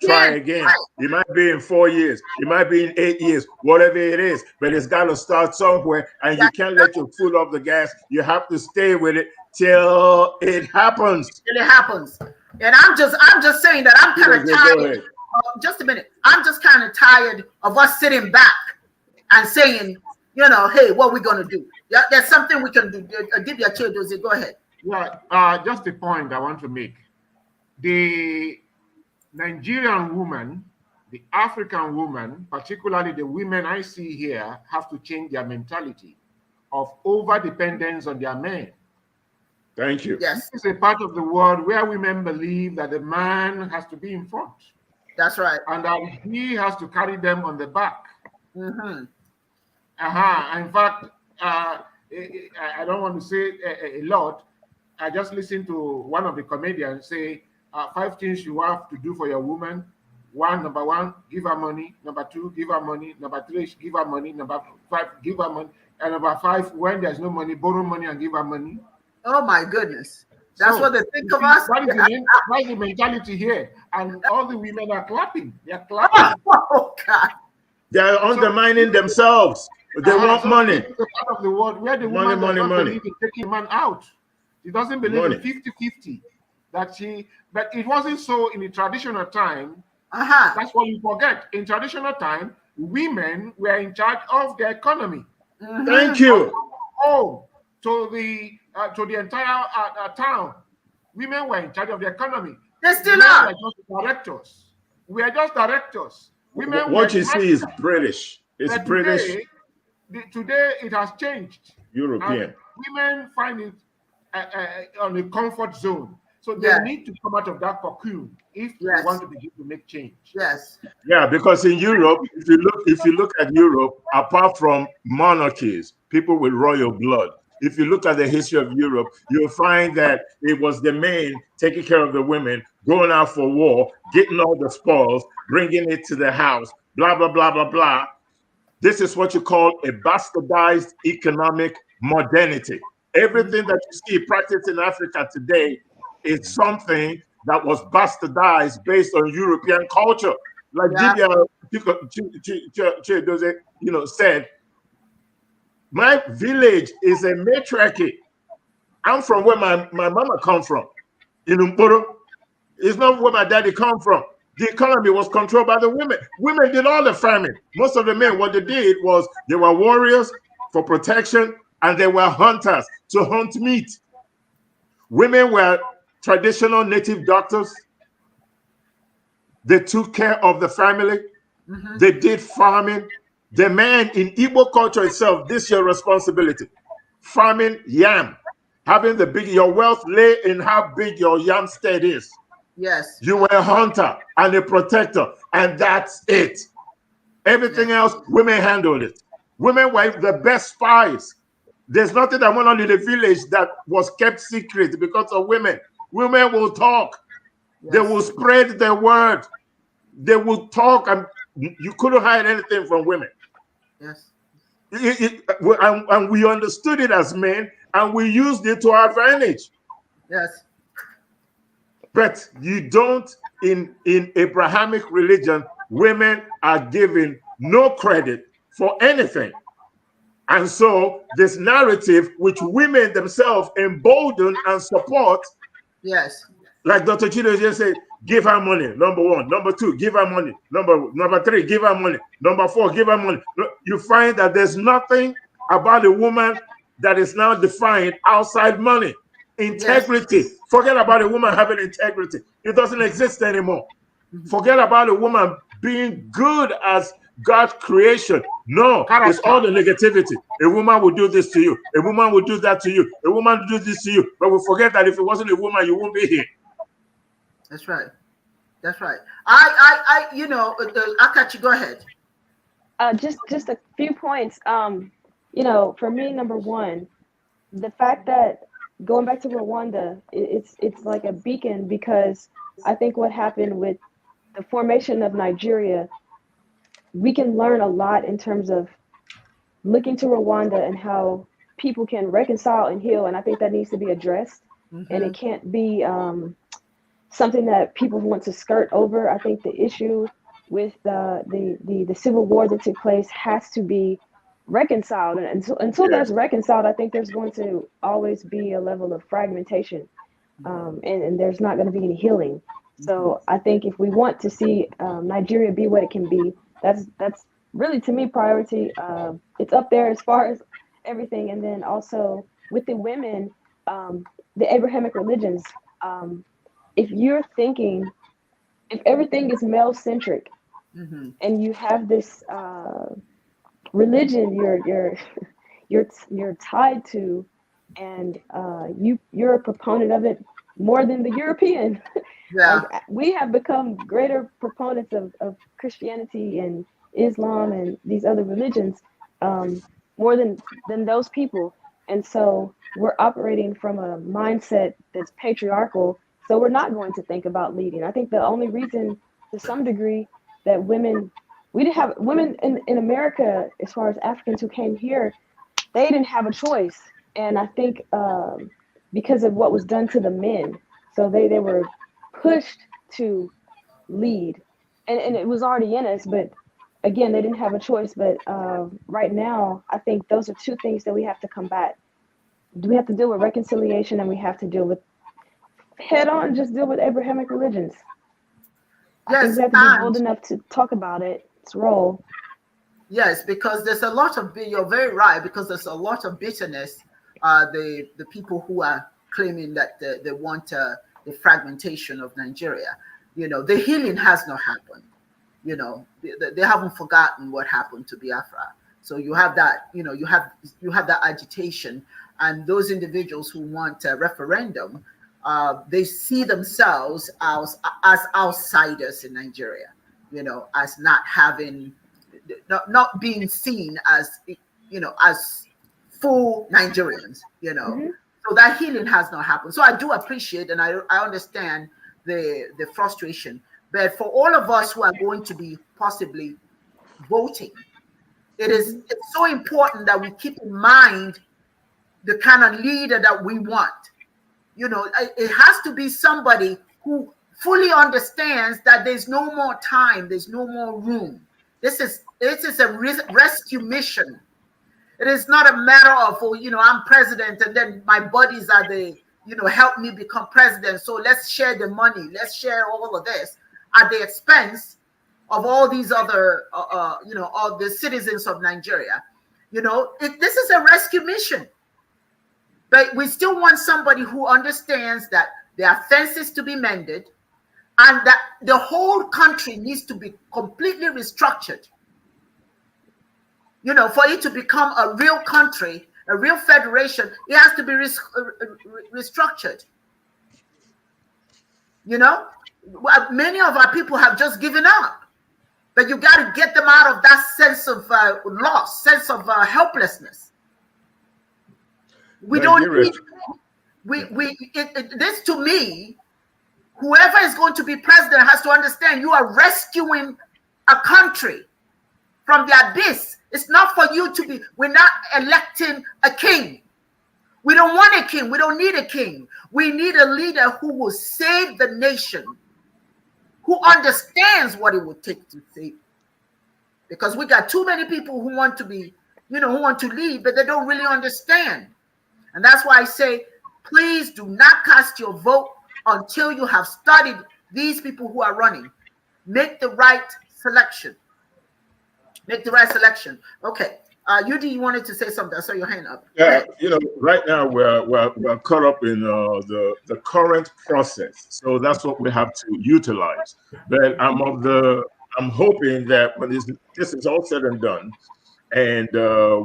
again. Right. It might be in 4 years. It might be in 8 years. Whatever it is, but it's got to start somewhere. And you can't let your foot off the gas. You have to stay with it till it happens. Till it happens. And I'm just saying that I'm kind of tired. Just a minute. I'm just kind of tired of us sitting back and saying, you know, hey, what are we going to do? Yeah, there's something we can do. Give your children. Go ahead. Yeah, just a point I want to make. The Nigerian woman, the African woman, particularly the women I see here, have to change their mentality of over-dependence on their men. Thank you. Yes. This is a part of the world where women believe that the man has to be in front. That's right. And that he has to carry them on the back. Mm-hmm. In fact, I don't want to say a lot. I just listened to one of the comedians say 5 things you have to do for your woman. Number one, give her money. Number 2, give her money. Number 3, give her money. Number 5, give her money. And number 5, when there's no money, borrow money and give her money. Oh my goodness. That's what they think of us. That is the mentality here. And all the women are clapping. They're clapping. Oh, God. They're undermining themselves. They want money. The part of the world where the woman does not believe in taking man out. She doesn't believe in 50-50. But it wasn't so in the traditional time. That's what you forget. In traditional time, women were in charge of the economy. Thank you. Oh, to the entire town, women were in charge of the economy. They still are. We are just directors. We are just directors. Women. What you see is British. It's but British. Today it has changed. European. And women find it on a comfort zone. So they need to come out of that cocoon if we want to begin to make change. Yes. Yeah, because in Europe, if you look at Europe, apart from monarchies, people with royal blood, if you look at the history of Europe, you'll find that it was the men taking care of the women, going out for war, getting all the spoils, bringing it to the house, blah, blah, blah, blah, blah. This is what you call a bastardized economic modernity. Everything that you see practiced in Africa today is something that was bastardized based on European culture. Like Dibia said, my village is a matriarchy. I'm from where my mama come from, in Umpuru. It's not where my daddy come from. The economy was controlled by the women. Women did all the farming. Most of the men, what they did was they were warriors for protection and they were hunters to hunt meat. Women were traditional native doctors. They took care of the family. They did farming. The man in Igbo culture itself, this is your responsibility. Farming yam. Having your wealth lay in how big your yam stead is. Yes. You were a hunter and a protector, and that's it. Everything else, women handled it. Women were the best spies. There's nothing that went on in the village that was kept secret because of women. Women will talk. Yes. They will spread their word. They will talk, and you couldn't hide anything from women. Yes. And we understood it as men, and we used it to our advantage. Yes. But you don't, in Abrahamic religion, women are given no credit for anything. And so this narrative, which women themselves embolden and support, yes, like Dr. Chido just said, give her money, number one. Number two, give her money. Number three, give her money. Number four, give her money. You find that there's nothing about a woman that is now defined outside money. Integrity. Yes. Forget about a woman having integrity. It doesn't exist anymore. Forget about a woman being good as God's creation. No, it's all the negativity. A woman will do this to you. A woman will do that to you. A woman will do this to you. But we forget that if it wasn't a woman, you won't be here. That's right. That's right. Akachi, go ahead. Just a few points. For me, number one, the fact that going back to Rwanda, it's like a beacon, because I think what happened with the formation of Nigeria, we can learn a lot in terms of looking to Rwanda and how people can reconcile and heal. And I think that needs to be addressed. And it can't be something that people want to skirt over. I think the issue with the civil war that took place has to be reconciled. And until that's reconciled, I think there's going to always be a level of fragmentation, and there's not going to be any healing. So I think if we want to see Nigeria be what it can be, that's really, to me, priority. It's up there as far as everything. And then also with the women, the Abrahamic religions, if everything is male centric, and you have this religion you're tied to, and you're a proponent of it more than the European. Yeah. Like, we have become greater proponents of Christianity and Islam and these other religions more than those people. And so we're operating from a mindset that's patriarchal. So we're not going to think about leading. I think the only reason, to some degree, that we didn't have women in America, as far as Africans who came here, they didn't have a choice. And I think because of what was done to the men, so they were pushed to lead, and it was already in us, but again, they didn't have a choice. But right now, I think those are two things that we have to combat. We have to deal with reconciliation, and we have to deal with deal with Abrahamic religions. Yes, I think we have to be bold enough to talk about its role. Yes, because there's a lot of, you're very right, because there's a lot of bitterness. The people who are claiming that they want the fragmentation of Nigeria, the healing has not happened. They haven't forgotten what happened to Biafra. So you have that, you have that agitation, and those individuals who want a referendum, they see themselves as outsiders in Nigeria, as not having, not being seen as, as full Nigerians, So that healing has not happened. So I do appreciate, and I understand the frustration. But for all of us who are going to be possibly voting, it's so important that we keep in mind the kind of leader that we want. It has to be somebody who fully understands that there's no more time, there's no more room. This is a rescue mission. It is not a matter of, I'm president and then my buddies are help me become president. So let's share the money. Let's share all of this at the expense of all these other, all the citizens of Nigeria. This is a rescue mission. But we still want somebody who understands that there are fences to be mended and that the whole country needs to be completely restructured. For it to become a real country, a real federation, it has to be restructured. Many of our people have just given up, but you got to get them out of that sense of loss, sense of helplessness. We don't need, this to me, whoever is going to be president has to understand you are rescuing a country from the abyss. It's not for you to be, we're not electing a king. We don't want a king. We don't need a king. We need a leader who will save the nation, who understands what it would take to save. Because we got too many people who want to be, who want to lead, but they don't really understand. And that's why I say, please do not cast your vote until you have studied these people who are running. Make the right selection. Make the right selection. Okay. UD, you wanted to say something. I saw your hand up. Yeah, right now we're caught up in the current process. So that's what we have to utilize. But I'm hoping that when this is all said and done, and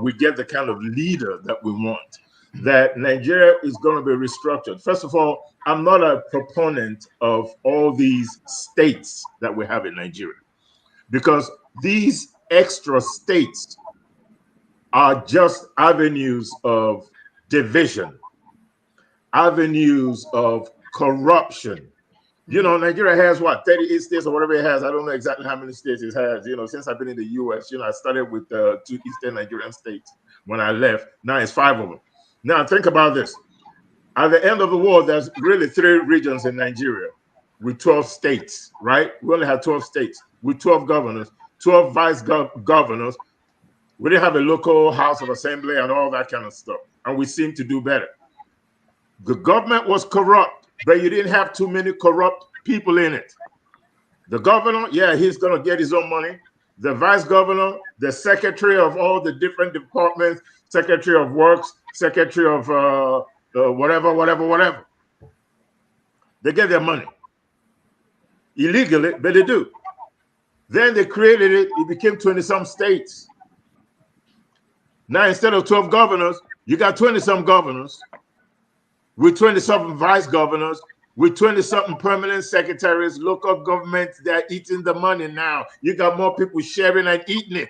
we get the kind of leader that we want, that Nigeria is going to be restructured. First of all, I'm not a proponent of all these states that we have in Nigeria, because these extra states are just avenues of division, avenues of corruption. Nigeria has what, 38 states or whatever it has. I don't know exactly how many states it has. Since I've been in the US, I started with 2 Eastern Nigerian states when I left. Now it's 5 of them. Now think about this. At the end of the war, there's really 3 regions in Nigeria with 12 states, right? We only had 12 states with 12 governors, 12 vice governors. We didn't have a local house of assembly and all that kind of stuff. And we seemed to do better. The government was corrupt, but you didn't have too many corrupt people in it. The governor, yeah, he's going to get his own money. The vice governor, the secretary of all the different departments, secretary of works, secretary of whatever. They get their money. Illegally, but they do. Then they created it. It became 20-some states. Now, instead of 12 governors, you got 20-some governors with 20-something vice governors, with 20-something permanent secretaries, local governments, they're eating the money now. You got more people sharing and eating it.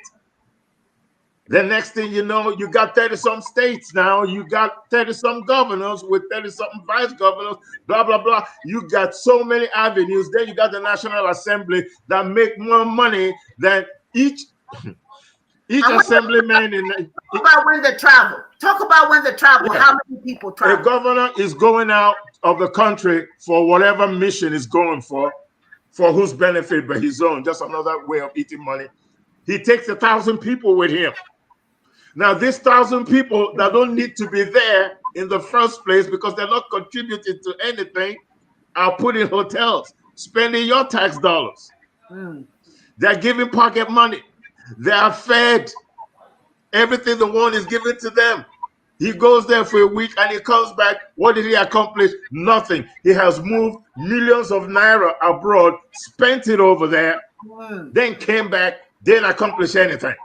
The next thing you know, you got 30-some states now. You got 30-some governors with 30-something vice governors, blah, blah, blah. You got so many avenues. Then you got the National Assembly that make more money than each assemblyman in. Talk about when they travel. Talk about when they travel. Yeah. How many people travel? The governor is going out of the country for whatever mission is going for whose benefit but his own. Just another way of eating money. He takes 1,000 people with him. Now, these 1,000 people that don't need to be there in the first place because they're not contributing to anything are put in hotels, spending your tax dollars. They're giving pocket money. They are fed. Everything the one is given to them. He goes there for a week and he comes back. What did he accomplish? Nothing. He has moved millions of naira abroad, spent it over there, then came back, didn't accomplish anything.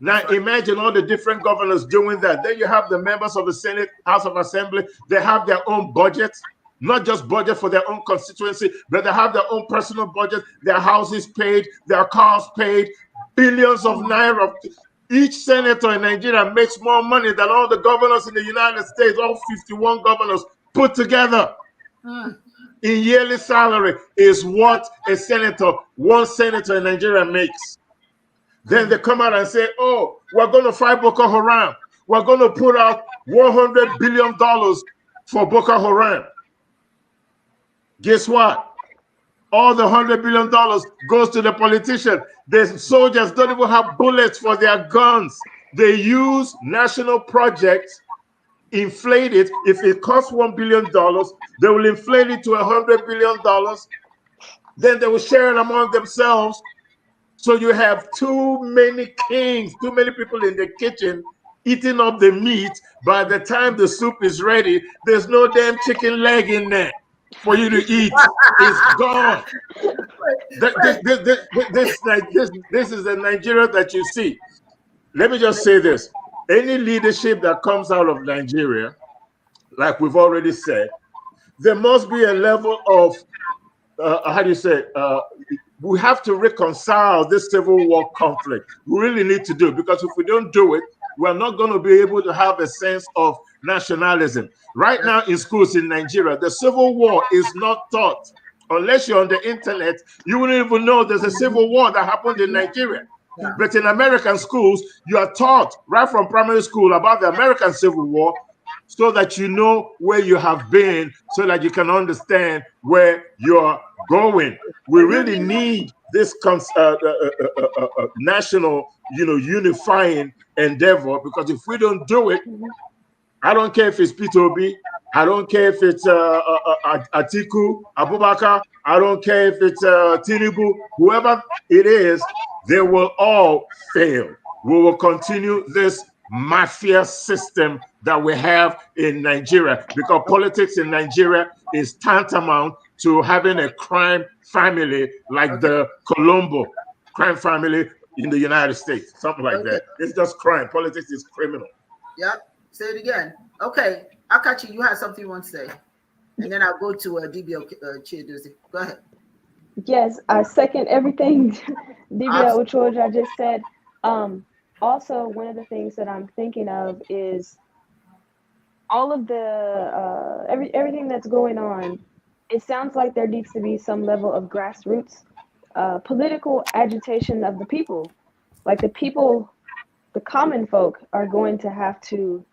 Now imagine all the different governors doing that. Then you have the members of the Senate, House of Assembly. They have their own budgets, not just budget for their own constituency, but they have their own personal budget, their houses paid, their cars paid, billions of naira. Each senator in Nigeria makes more money than all the governors in the United States, all 51 governors put together. In yearly salary is what one senator in Nigeria makes. Then they come out and say, oh, we're going to fight Boko Haram. We're going to put out $100 billion for Boko Haram. Guess what? All the $100 billion goes to the politician. The soldiers don't even have bullets for their guns. They use national projects, inflate it. If it costs $1 billion, they will inflate it to $100 billion. Then they will share it among themselves. So you have too many kings, too many people in the kitchen eating up the meat. By the time the soup is ready, there's no damn chicken leg in there for you to eat. It's gone. This is the Nigeria that you see. Let me just say this. Any leadership that comes out of Nigeria, like we've already said, there must be a level of, how do you say, we have to reconcile this civil war conflict. We really need to do it, because if we don't do it, we're not going to be able to have a sense of nationalism. Right now in schools in Nigeria, the civil war is not taught. Unless you're on the internet, you wouldn't even know there's a civil war that happened in Nigeria. But in American schools, you are taught right from primary school about the American Civil War, so that you know where you have been, so that you can understand where you're going. We really need this national, unifying endeavor, because if we don't do it, I don't care if it's Peter Obi, I don't care if it's Atiku Abubakar, I don't care if it's Tinubu, whoever it is, they will all fail. We will continue this mafia system that we have in Nigeria, because politics in Nigeria is tantamount to having a crime family like the Colombo crime family in the United States, something like that. It's just crime. Politics is criminal. Yep. Say it again. Okay, Akachi, you have something you want to say, and then I'll go to DBO Chidozie. Go ahead. Yes, I second everything DBO Uchoja just said. Also, one of the things that I'm thinking of is all of the everything that's going on. It sounds like there needs to be some level of grassroots political agitation of the people. Like the people, the common folk, are going to have to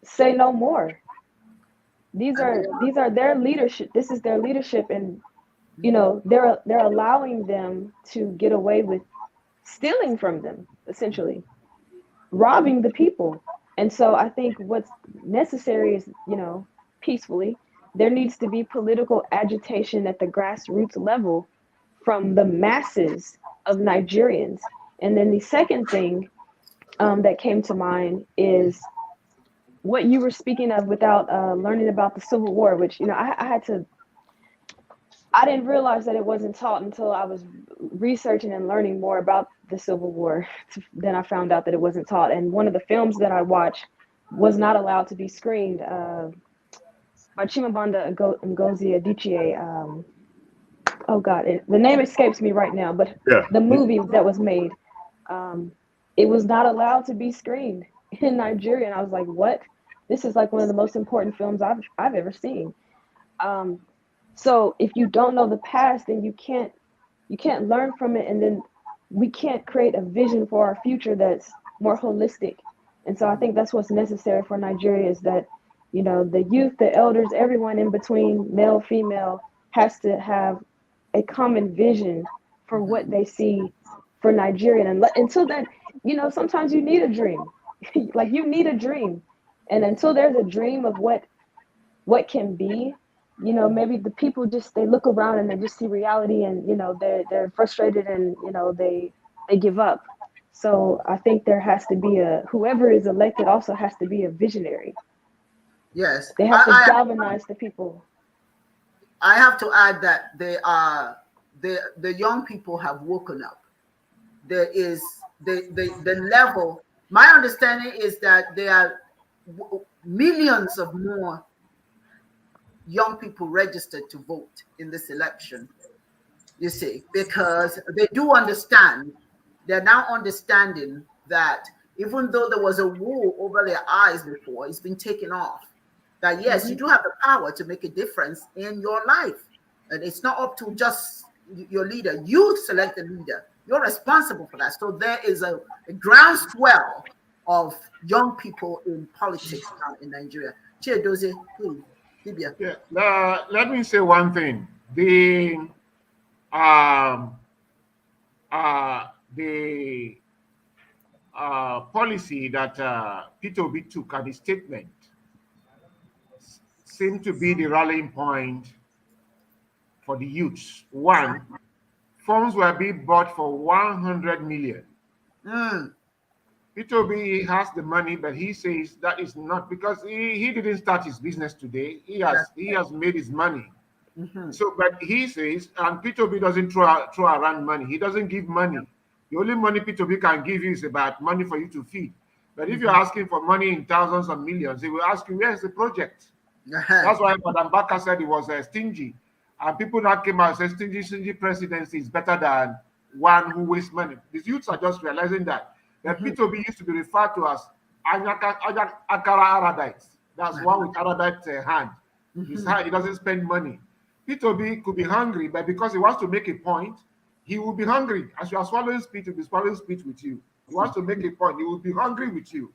say no more. These are their leadership. This is their leadership, and they're allowing them to get away with stealing from them, essentially robbing the people. And so I think what's necessary is, peacefully, there needs to be political agitation at the grassroots level from the masses of Nigerians. And then the second thing that came to mind is what you were speaking of without learning about the Civil War, which, I didn't realize that it wasn't taught until I was researching and learning more about the Civil War. Then I found out that it wasn't taught. And one of the films that I watched was not allowed to be screened by Chimamanda Ngozi Adichie. Oh God, the name escapes me right now, but the movie that was made, it was not allowed to be screened in Nigeria. And I was like, what? This is like one of the most important films I've ever seen. So if you don't know the past, then you can't learn from it, and then we can't create a vision for our future that's more holistic. And so I think that's what's necessary for Nigeria, is that, the youth, the elders, everyone in between, male, female, has to have a common vision for what they see for Nigeria. And until then, sometimes you need a dream. Like, you need a dream. And until there's a dream of what can be, maybe the people they look around and they just see reality, and they're frustrated, and they give up. So I think there has to be whoever is elected also has to be a visionary. Yes. They have to galvanize the people. I have to add that the young people have woken up. There is the level. My understanding is that there are millions of more young people registered to vote in this election. You see, because they do understand, they're now understanding that even though there was a wool over their eyes before, it's been taken off. That yes, you do have the power to make a difference in your life. And it's not up to just your leader. You select the leader. You're responsible for that. So there is a groundswell of young people in politics now in Nigeria. Chiedozie, please. Dibia. Yeah. Let me say one thing. The policy that Peter Obi took and his statement seemed to be the rallying point for the youths. One, funds were being bought for 100 million. Peter Obi has the money, but he says that is not because he didn't start his business today. He has made his money. So, but he says, and Peter Obi doesn't throw around money. He doesn't give money. The only money Peter Obi can give you is about money for you to feed. But if you're asking for money in thousands of millions, he will ask you, where's the project? That's why Madam Baka said he was stingy. And people now came out and said stingy presidency is better than one who wastes money. These youths are just realizing that. That Peter Obi used to be referred to as Akara Aradites. That's one with Aradite hand. He doesn't spend money. Peter Obi could be hungry, but because he wants to make a point, he will be hungry. As you are swallowing speech, he'll be swallowing speech with you. He wants to make a point, he will be hungry with you.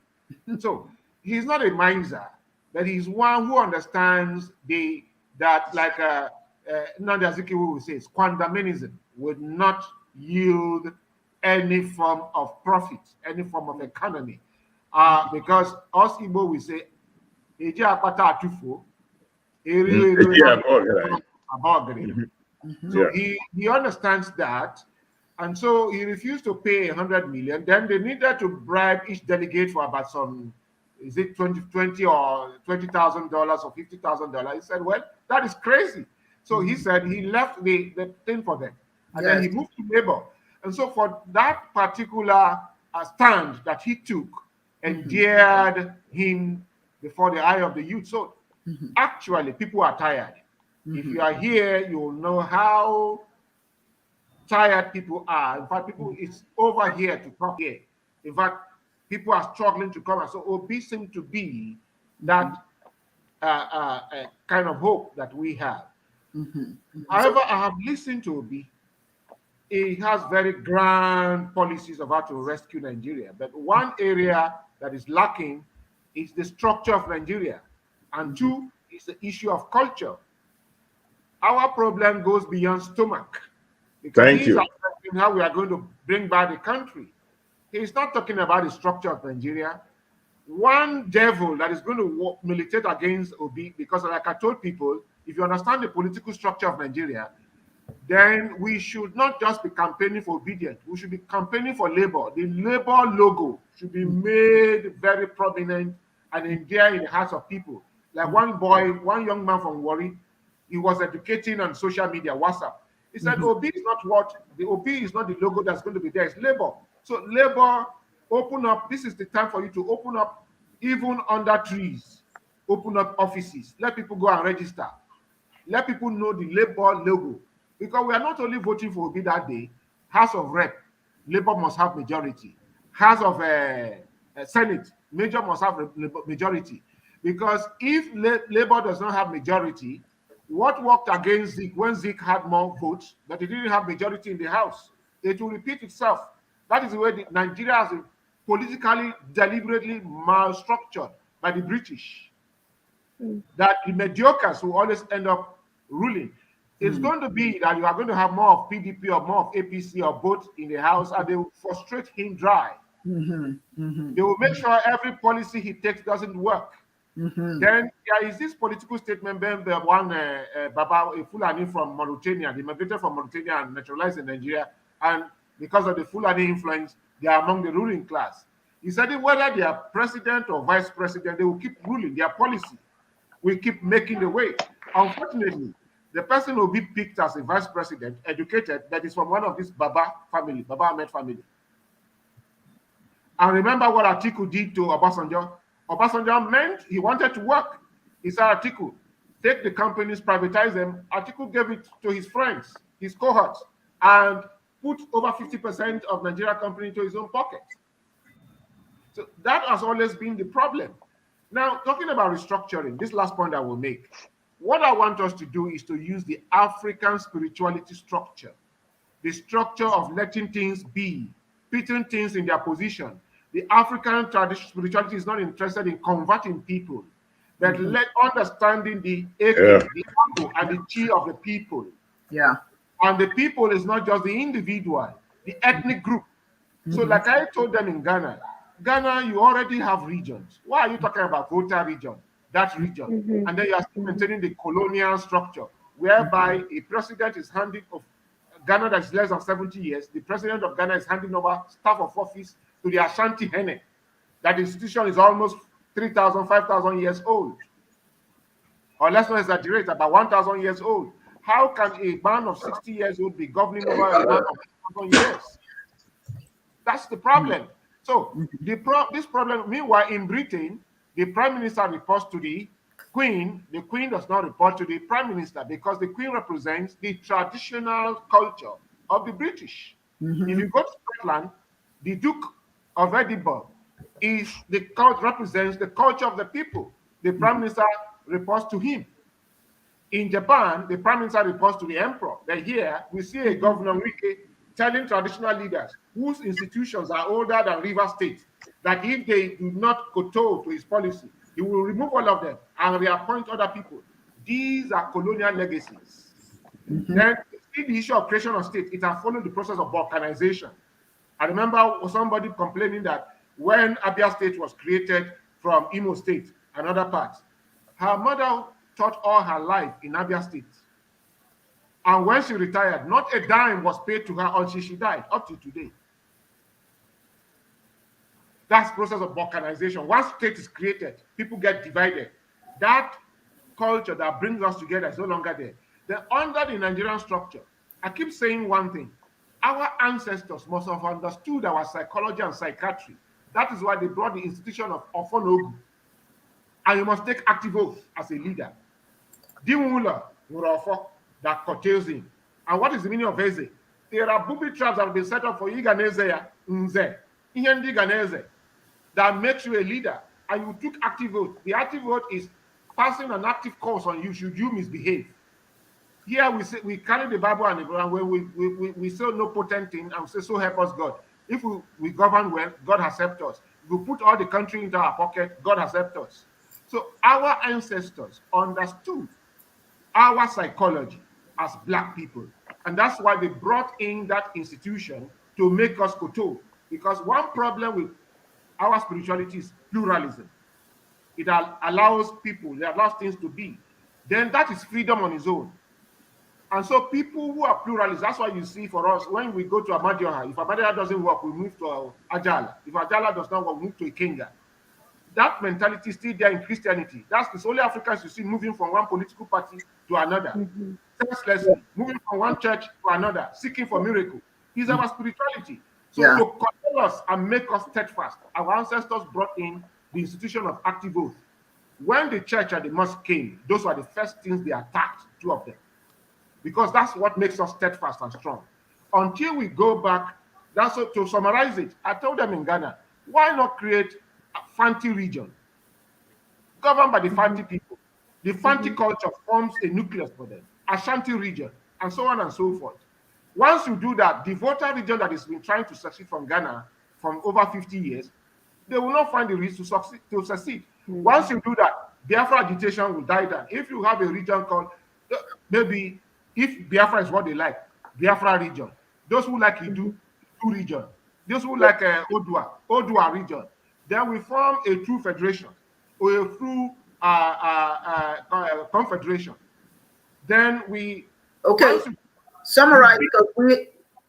So he's not a miser, but he's one who understands that like Nnamdi Azikiwe will say, squandermanism would not yield any form of profit, any form of economy. Because us Igbo will say, so he understands that, and so he refused to pay 100 million. Then they needed to bribe each delegate for about some, is it 20 or $20,000 or $50,000? He said, well, that is crazy. So he said he left the thing for them, and then he moved to Labour. And so for that particular stand that he took, endeared him before the eye of the youth. So actually, people are tired. If you are here, you will know how tired people are. In fact, it's over here to talk here. In fact, people are struggling to come. So Obi seems to be that kind of hope that we have. However, I have listened to Obi. He has very grand policies of how to rescue Nigeria. But one area that is lacking is the structure of Nigeria. And two is the issue of culture. Our problem goes beyond stomach. Because Thank you. How we are going to bring back the country. He's not talking about the structure of Nigeria. One devil that is going to militate against Obi, because like I told people, if you understand the political structure of Nigeria, then we should not just be campaigning for obedience. We should be campaigning for labor. The labor logo should be made very prominent and endeared in the hearts of people. Like one young man from Warri, he was educating on social media, WhatsApp. He said, Obi is not the logo that's going to be there. It's labor. So labor, open up. This is the time for you to open up, even under trees. Open up offices. Let people go and register. Let people know the labor logo. Because we are not only voting for Obi that day. House of Rep, Labour must have majority. House of Senate, Major must have majority. Because if Labour does not have majority, what worked against Zeke when Zeke had more votes, but he didn't have majority in the House? It will repeat itself. That is the way Nigeria is politically, deliberately malstructured by the British. That the mediocres will always end up ruling. It's going to be that you are going to have more of PDP or more of APC or both in the House, and they will frustrate him dry. They will make sure every policy he takes doesn't work. Then there is this political statement by one Baba, a Fulani from Mauritania, he migrated from Mauritania and naturalized in Nigeria. And because of the Fulani influence, they are among the ruling class. He said whether they are president or vice president, they will keep ruling. Their policy will keep making the way. Unfortunately, the person will be picked as a vice president, educated, that is from one of this Baba family, Baba Ahmed family. And remember what Atiku did to Obasanjo? Obasanjo meant he wanted to work. He said, Atiku, take the companies, privatize them. Atiku gave it to his friends, his cohorts, and put over 50% of Nigeria company into his own pocket. So that has always been the problem. Now, talking about restructuring, this last point I will make. What I want us to do is to use the African spirituality structure, the structure of letting things be, putting things in their position. The African traditional spirituality is not interested in converting people, but understanding the Eke, the Ako, and the Chi of the people. Yeah. And the people is not just the individual, the ethnic group. So like I told them in Ghana, you already have regions. Why are you talking about Volta region, that region? And then you are still maintaining the colonial structure, whereby a president is handing of Ghana that is less than 70 years, the president of Ghana is handing over staff of office to the Ashanti Hene. That institution is almost 3,000, 5,000 years old. Or let's not exaggerate, about 1,000 years old. How can a man of 60 years old be governing over a man of 1,000 years? That's the problem. So this problem, meanwhile, in Britain, the prime minister reports to the queen. The queen does not report to the prime minister because the queen represents the traditional culture of the British. If you go to Scotland, the Duke of Edinburgh represents the culture of the people. The prime minister reports to him. In Japan, the prime minister reports to the emperor. But here, we see a governor, Wike, telling traditional leaders whose institutions are older than River State that if they do not kowtow to his policy, he will remove all of them and reappoint other people. These are colonial legacies. Then, in the issue of creation of state, it has followed the process of balkanization. I remember somebody complaining that when Abia State was created from Imo State and other parts, her mother taught all her life in Abia State. And when she retired, not a dime was paid to her until she died, up to today. That's the process of balkanization. Once state is created, people get divided. That culture that brings us together is no longer there. Then under the Nigerian structure, I keep saying one thing. Our ancestors must have understood our psychology and psychiatry. That is why they brought the institution of Ofonogu. And you must take active oath as a leader. Dimula Murofo that curtails him. And what is the meaning of Eze? There are booby traps that have been set up for Iganeze, Nze, Ihendi Ganeze, that makes you a leader. And you took active vote. The active vote is passing an active course on you should you misbehave. Here we carry the Bible and we say no potent thing and we say so help us God. If we govern well, God has helped us. If we put all the country into our pocket, God has helped us. So our ancestors understood our psychology as Black people. And that's why they brought in that institution to make us kowtow. Because one problem with our spirituality is pluralism. It allows people, it allows things to be. Then that is freedom on its own. And so people who are pluralists, that's why you see for us, when we go to Amadioha, if Amadioha doesn't work, we move to Ajala. If Ajala does not work, we move to Ikenga. That mentality is still there in Christianity. That's the only Africans you see moving from one political party to another. Senselessly, moving from one church to another, seeking for miracle. It's our spirituality. So to control us and make us steadfast, our ancestors brought in the institution of active oath. When the church and the mosque came, those were the first things they attacked, two of them. Because that's what makes us steadfast and strong. Until we go back, that's to summarize it. I told them in Ghana, why not create a Fanti region governed by the Fanti people? The Fanti culture forms a nucleus for them, Ashanti region, and so on and so forth. Once you do that, the Volta region that has been trying to succeed from Ghana from over 50 years, they will not find the reason to succeed. Once you do that, Biafra agitation will die down. If you have a region called, maybe if Biafra is what they like, Biafra region. Those who like Idu region. Those who like Odua region. Then we form a true federation or a true confederation. Then we summarize, because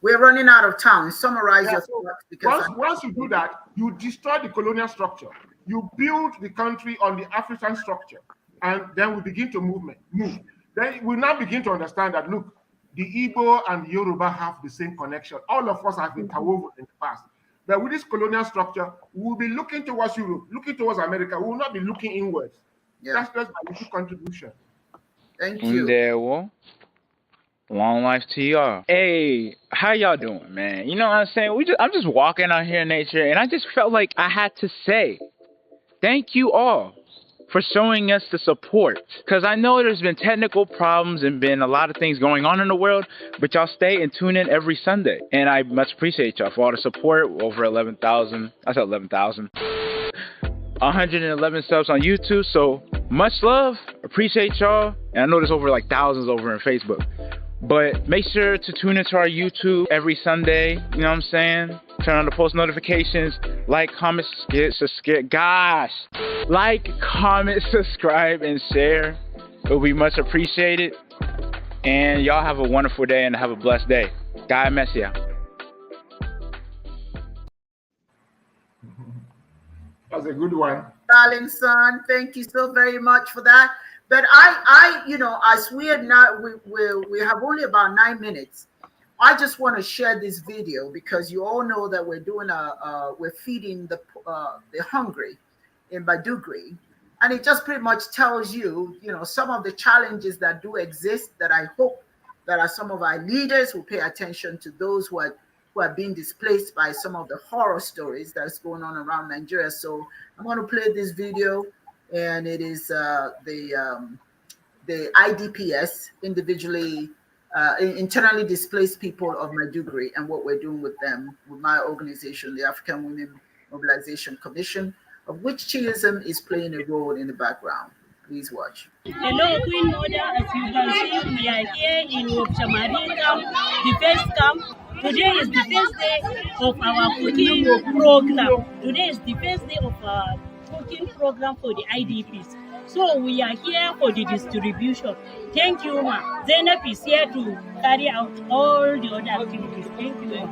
We're running out of time. Summarize your thoughts, because once you do that, you destroy the colonial structure. You build the country on the African structure, and then we begin to move. Then we now begin to understand that, look, the Igbo and the Yoruba have the same connection. All of us have been interwoven in the past. But with this colonial structure, we'll be looking towards Europe, looking towards America. We will not be looking inwards. Yeah. That's my little contribution. Thank you. Long life to y'all. Hey, how y'all doing, man? You know what I'm saying? I'm just walking out here in nature, and I just felt like I had to say thank you all for showing us the support. Because I know there's been technical problems and been a lot of things going on in the world, but y'all stay and tune in every Sunday. And I much appreciate y'all for all the support. Over 11,000. I said 11,000. 111 subs on YouTube. So much love. Appreciate y'all. And I know there's over like thousands over in Facebook. But make sure to tune into our YouTube every Sunday. You know what I'm saying? Turn on the post notifications. Like, comment, subscribe. Gosh. Like, comment, subscribe, and share. It will be much appreciated. And y'all have a wonderful day and have a blessed day. God bless you. That's a good one. Darling son, thank you so very much for that. But I, you know, as we are not, we have only about 9 minutes. I just want to share this video because you all know that we're doing we're feeding the hungry in Maiduguri, and it just pretty much tells you, you know, some of the challenges that do exist. That I hope that are some of our leaders who pay attention to those who are being displaced by some of the horror stories that's going on around Nigeria. So I'm going to play this video. And it is the IDPS, internally displaced people of Maiduguri, and what we're doing with them, with my organization, the African Women Mobilization Commission, of which Chiism is playing a role in the background. Please watch. Hello, Queen Mother. As you can see, we are here in Chamari camp, the first camp. Today is the first day of our cooking program. Today is the first day of our cooking program for the IDPs. So we are here for the distribution. Thank you, ma. Zainab is here to carry out all the other activities. Thank you.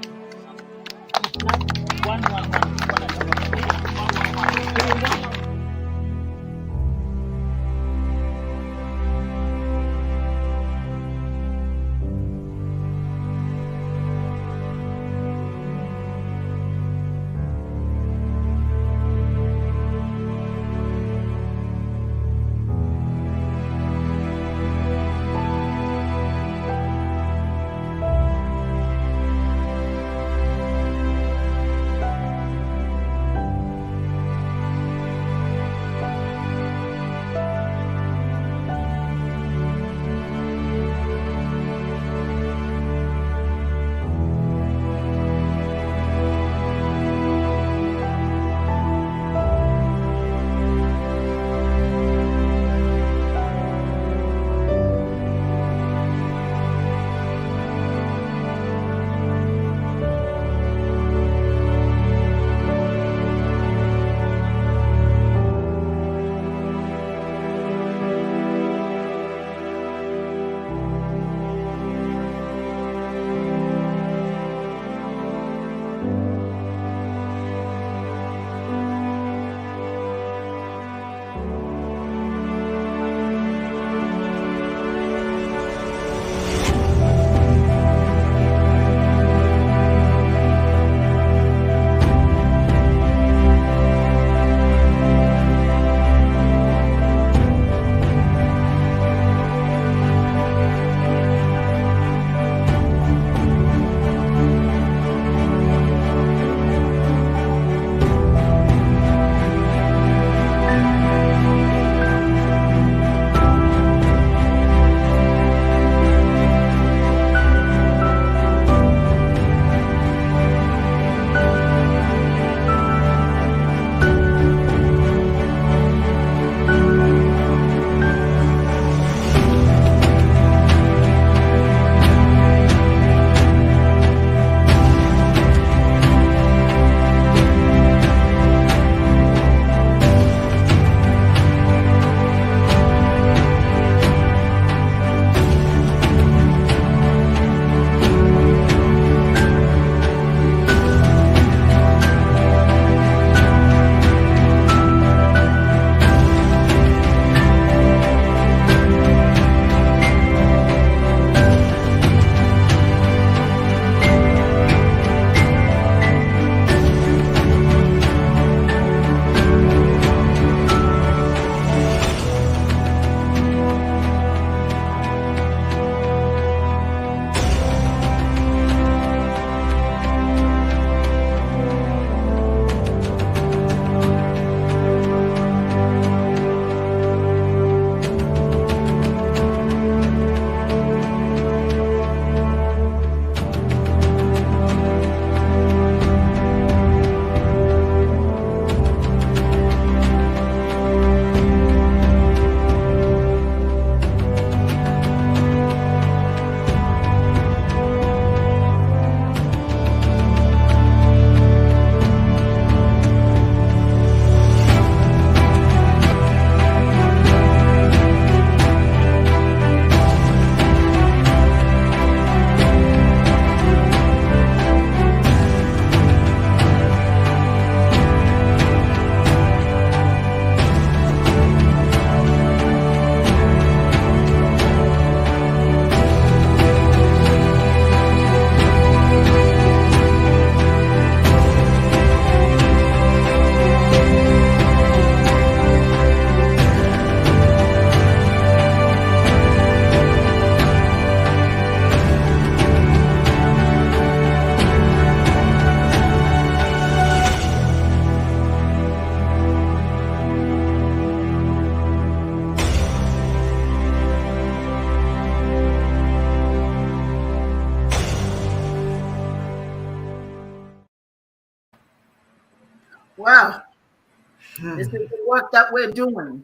This is the work that we're doing.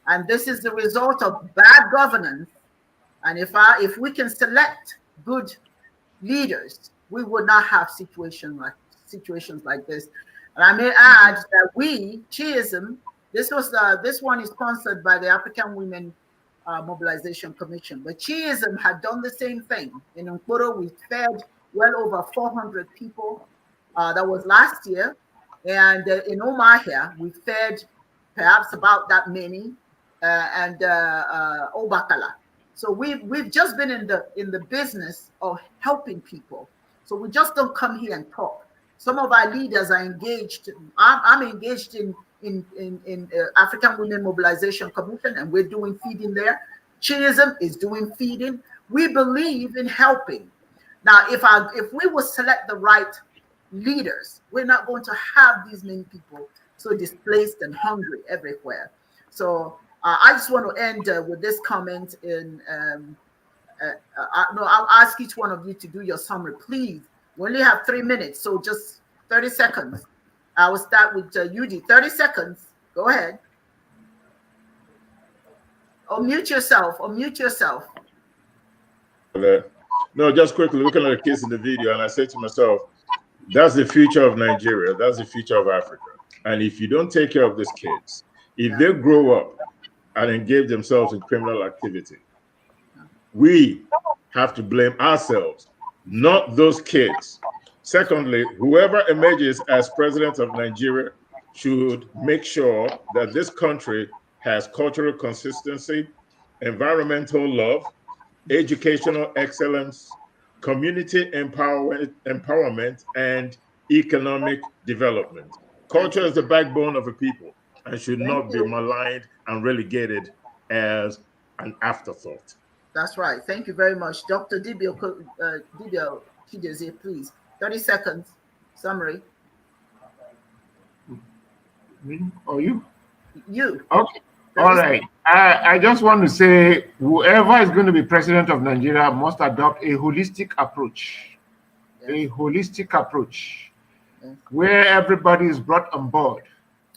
And this is the result of bad governance. And if we can select good leaders, we would not have situations like this. And I may add that we, Chiism, this one is sponsored by the African Women Mobilization Commission, but Chiism had done the same thing. In Nkoro, we fed well over 400 people. That was last year. And in Omahia, we fed perhaps about that many, and Obakala. So we've just been in the business of helping people. So we just don't come here and talk. Some of our leaders are engaged. I'm engaged in African Women Mobilization Commission, and we're doing feeding there. Chiism is doing feeding. We believe in helping. Now, if we will select the right leaders, we're not going to have these many people so displaced and hungry everywhere. So I just want to end with this comment. I'll ask each one of you to do your summary, please. We only have 3 minutes, so just 30 seconds. I will start with Yudi. 30 seconds. Go ahead. Unmute yourself. Unmute yourself. No, just quickly looking at the kids in the video, and I said to myself, that's the future of Nigeria. That's the future of Africa. And if you don't take care of these kids, if they grow up and engage themselves in criminal activity, we have to blame ourselves, not those kids. Secondly, whoever emerges as president of Nigeria should make sure that this country has cultural consistency, environmental love, educational excellence, community empowerment, and economic development. Culture is the backbone of a people and should not be maligned and relegated as an afterthought. That's right. Thank you very much. Dr. Dibio Chidozie, please. 30 seconds. Summary. Me or you? You. Okay. All right. I just want to say whoever is going to be president of Nigeria must adopt a holistic approach. Yes. A holistic approach, yes, where everybody is brought on board.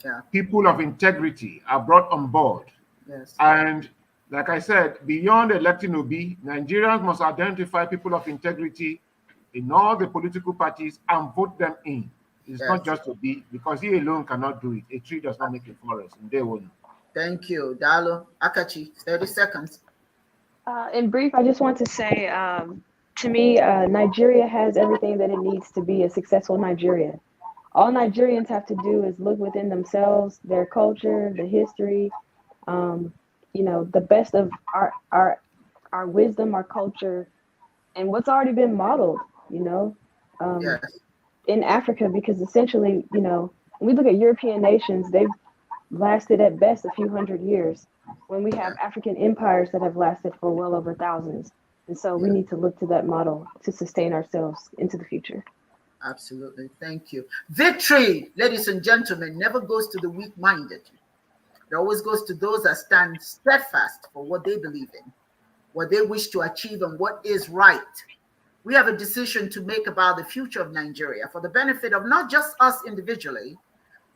Yeah. People of integrity are brought on board. Yes. And like I said, beyond electing Obi, Nigerians must identify people of integrity in all the political parties and vote them in. It's not just Obi, because he alone cannot do it. A tree does not make a forest, and they won't. Thank you. Dalo Akachi, 30 seconds. In brief, I just want to say, to me, Nigeria has everything that it needs to be a successful Nigeria. All Nigerians have to do is look within themselves, their culture, the history, the best of our wisdom, our culture, and what's already been modeled, in Africa, because essentially, when we look at European nations, they've lasted at best a few hundred years, when we have African empires that have lasted for well over thousands. And so we need to look to that model to sustain ourselves into the future. Absolutely. Thank you. Victory, ladies and gentlemen, never goes to the weak-minded. It always goes to those that stand steadfast for what they believe in, what they wish to achieve, and what is right. We have a decision to make about the future of Nigeria for the benefit of not just us individually,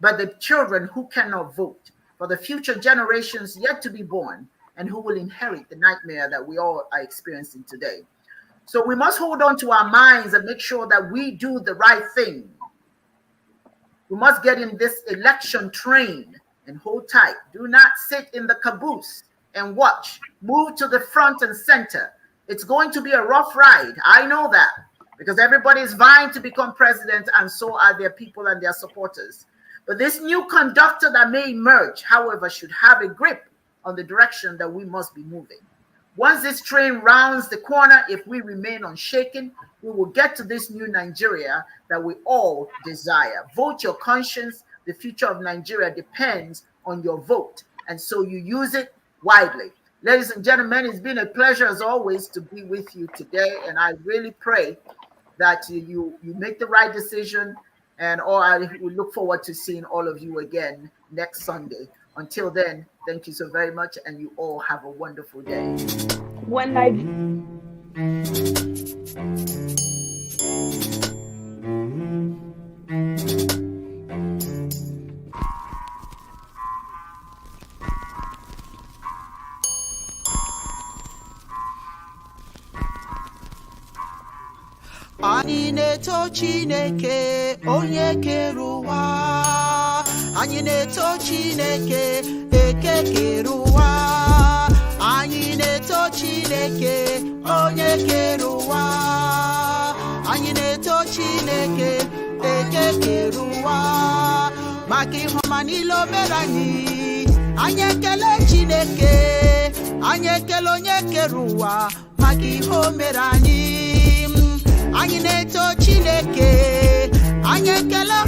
but the children who cannot vote, for the future generations yet to be born and who will inherit the nightmare that we all are experiencing today. So we must hold on to our minds and make sure that we do the right thing. We must get in this election train and hold tight. Do not sit in the caboose and watch. Move to the front and center. It's going to be a rough ride. I know that, because everybody is vying to become president, and so are their people and their supporters. But this new conductor that may emerge, however, should have a grip on the direction that we must be moving. Once this train rounds the corner, if we remain unshaken, we will get to this new Nigeria that we all desire. Vote your conscience. The future of Nigeria depends on your vote, and so you use it widely. Ladies and gentlemen, it's been a pleasure as always to be with you today, and I really pray that you make the right decision, and we look forward to seeing all of you again next Sunday. Until then, thank you so very much, and you all have a wonderful day. One night. anyị na-eto Chineke onye kere ụwa, anyị na-eto Chineke eke kere ụwa, anyị na-eto Chineke onye kere ụwa, anyị na-eto Chineke eke kere ụwa, maka ihe ọma niile o mere anyị ekele Chineke, anyị ekele onye kere ụwa maka ihe o mere anyị na-eto Chineke, anyị ekele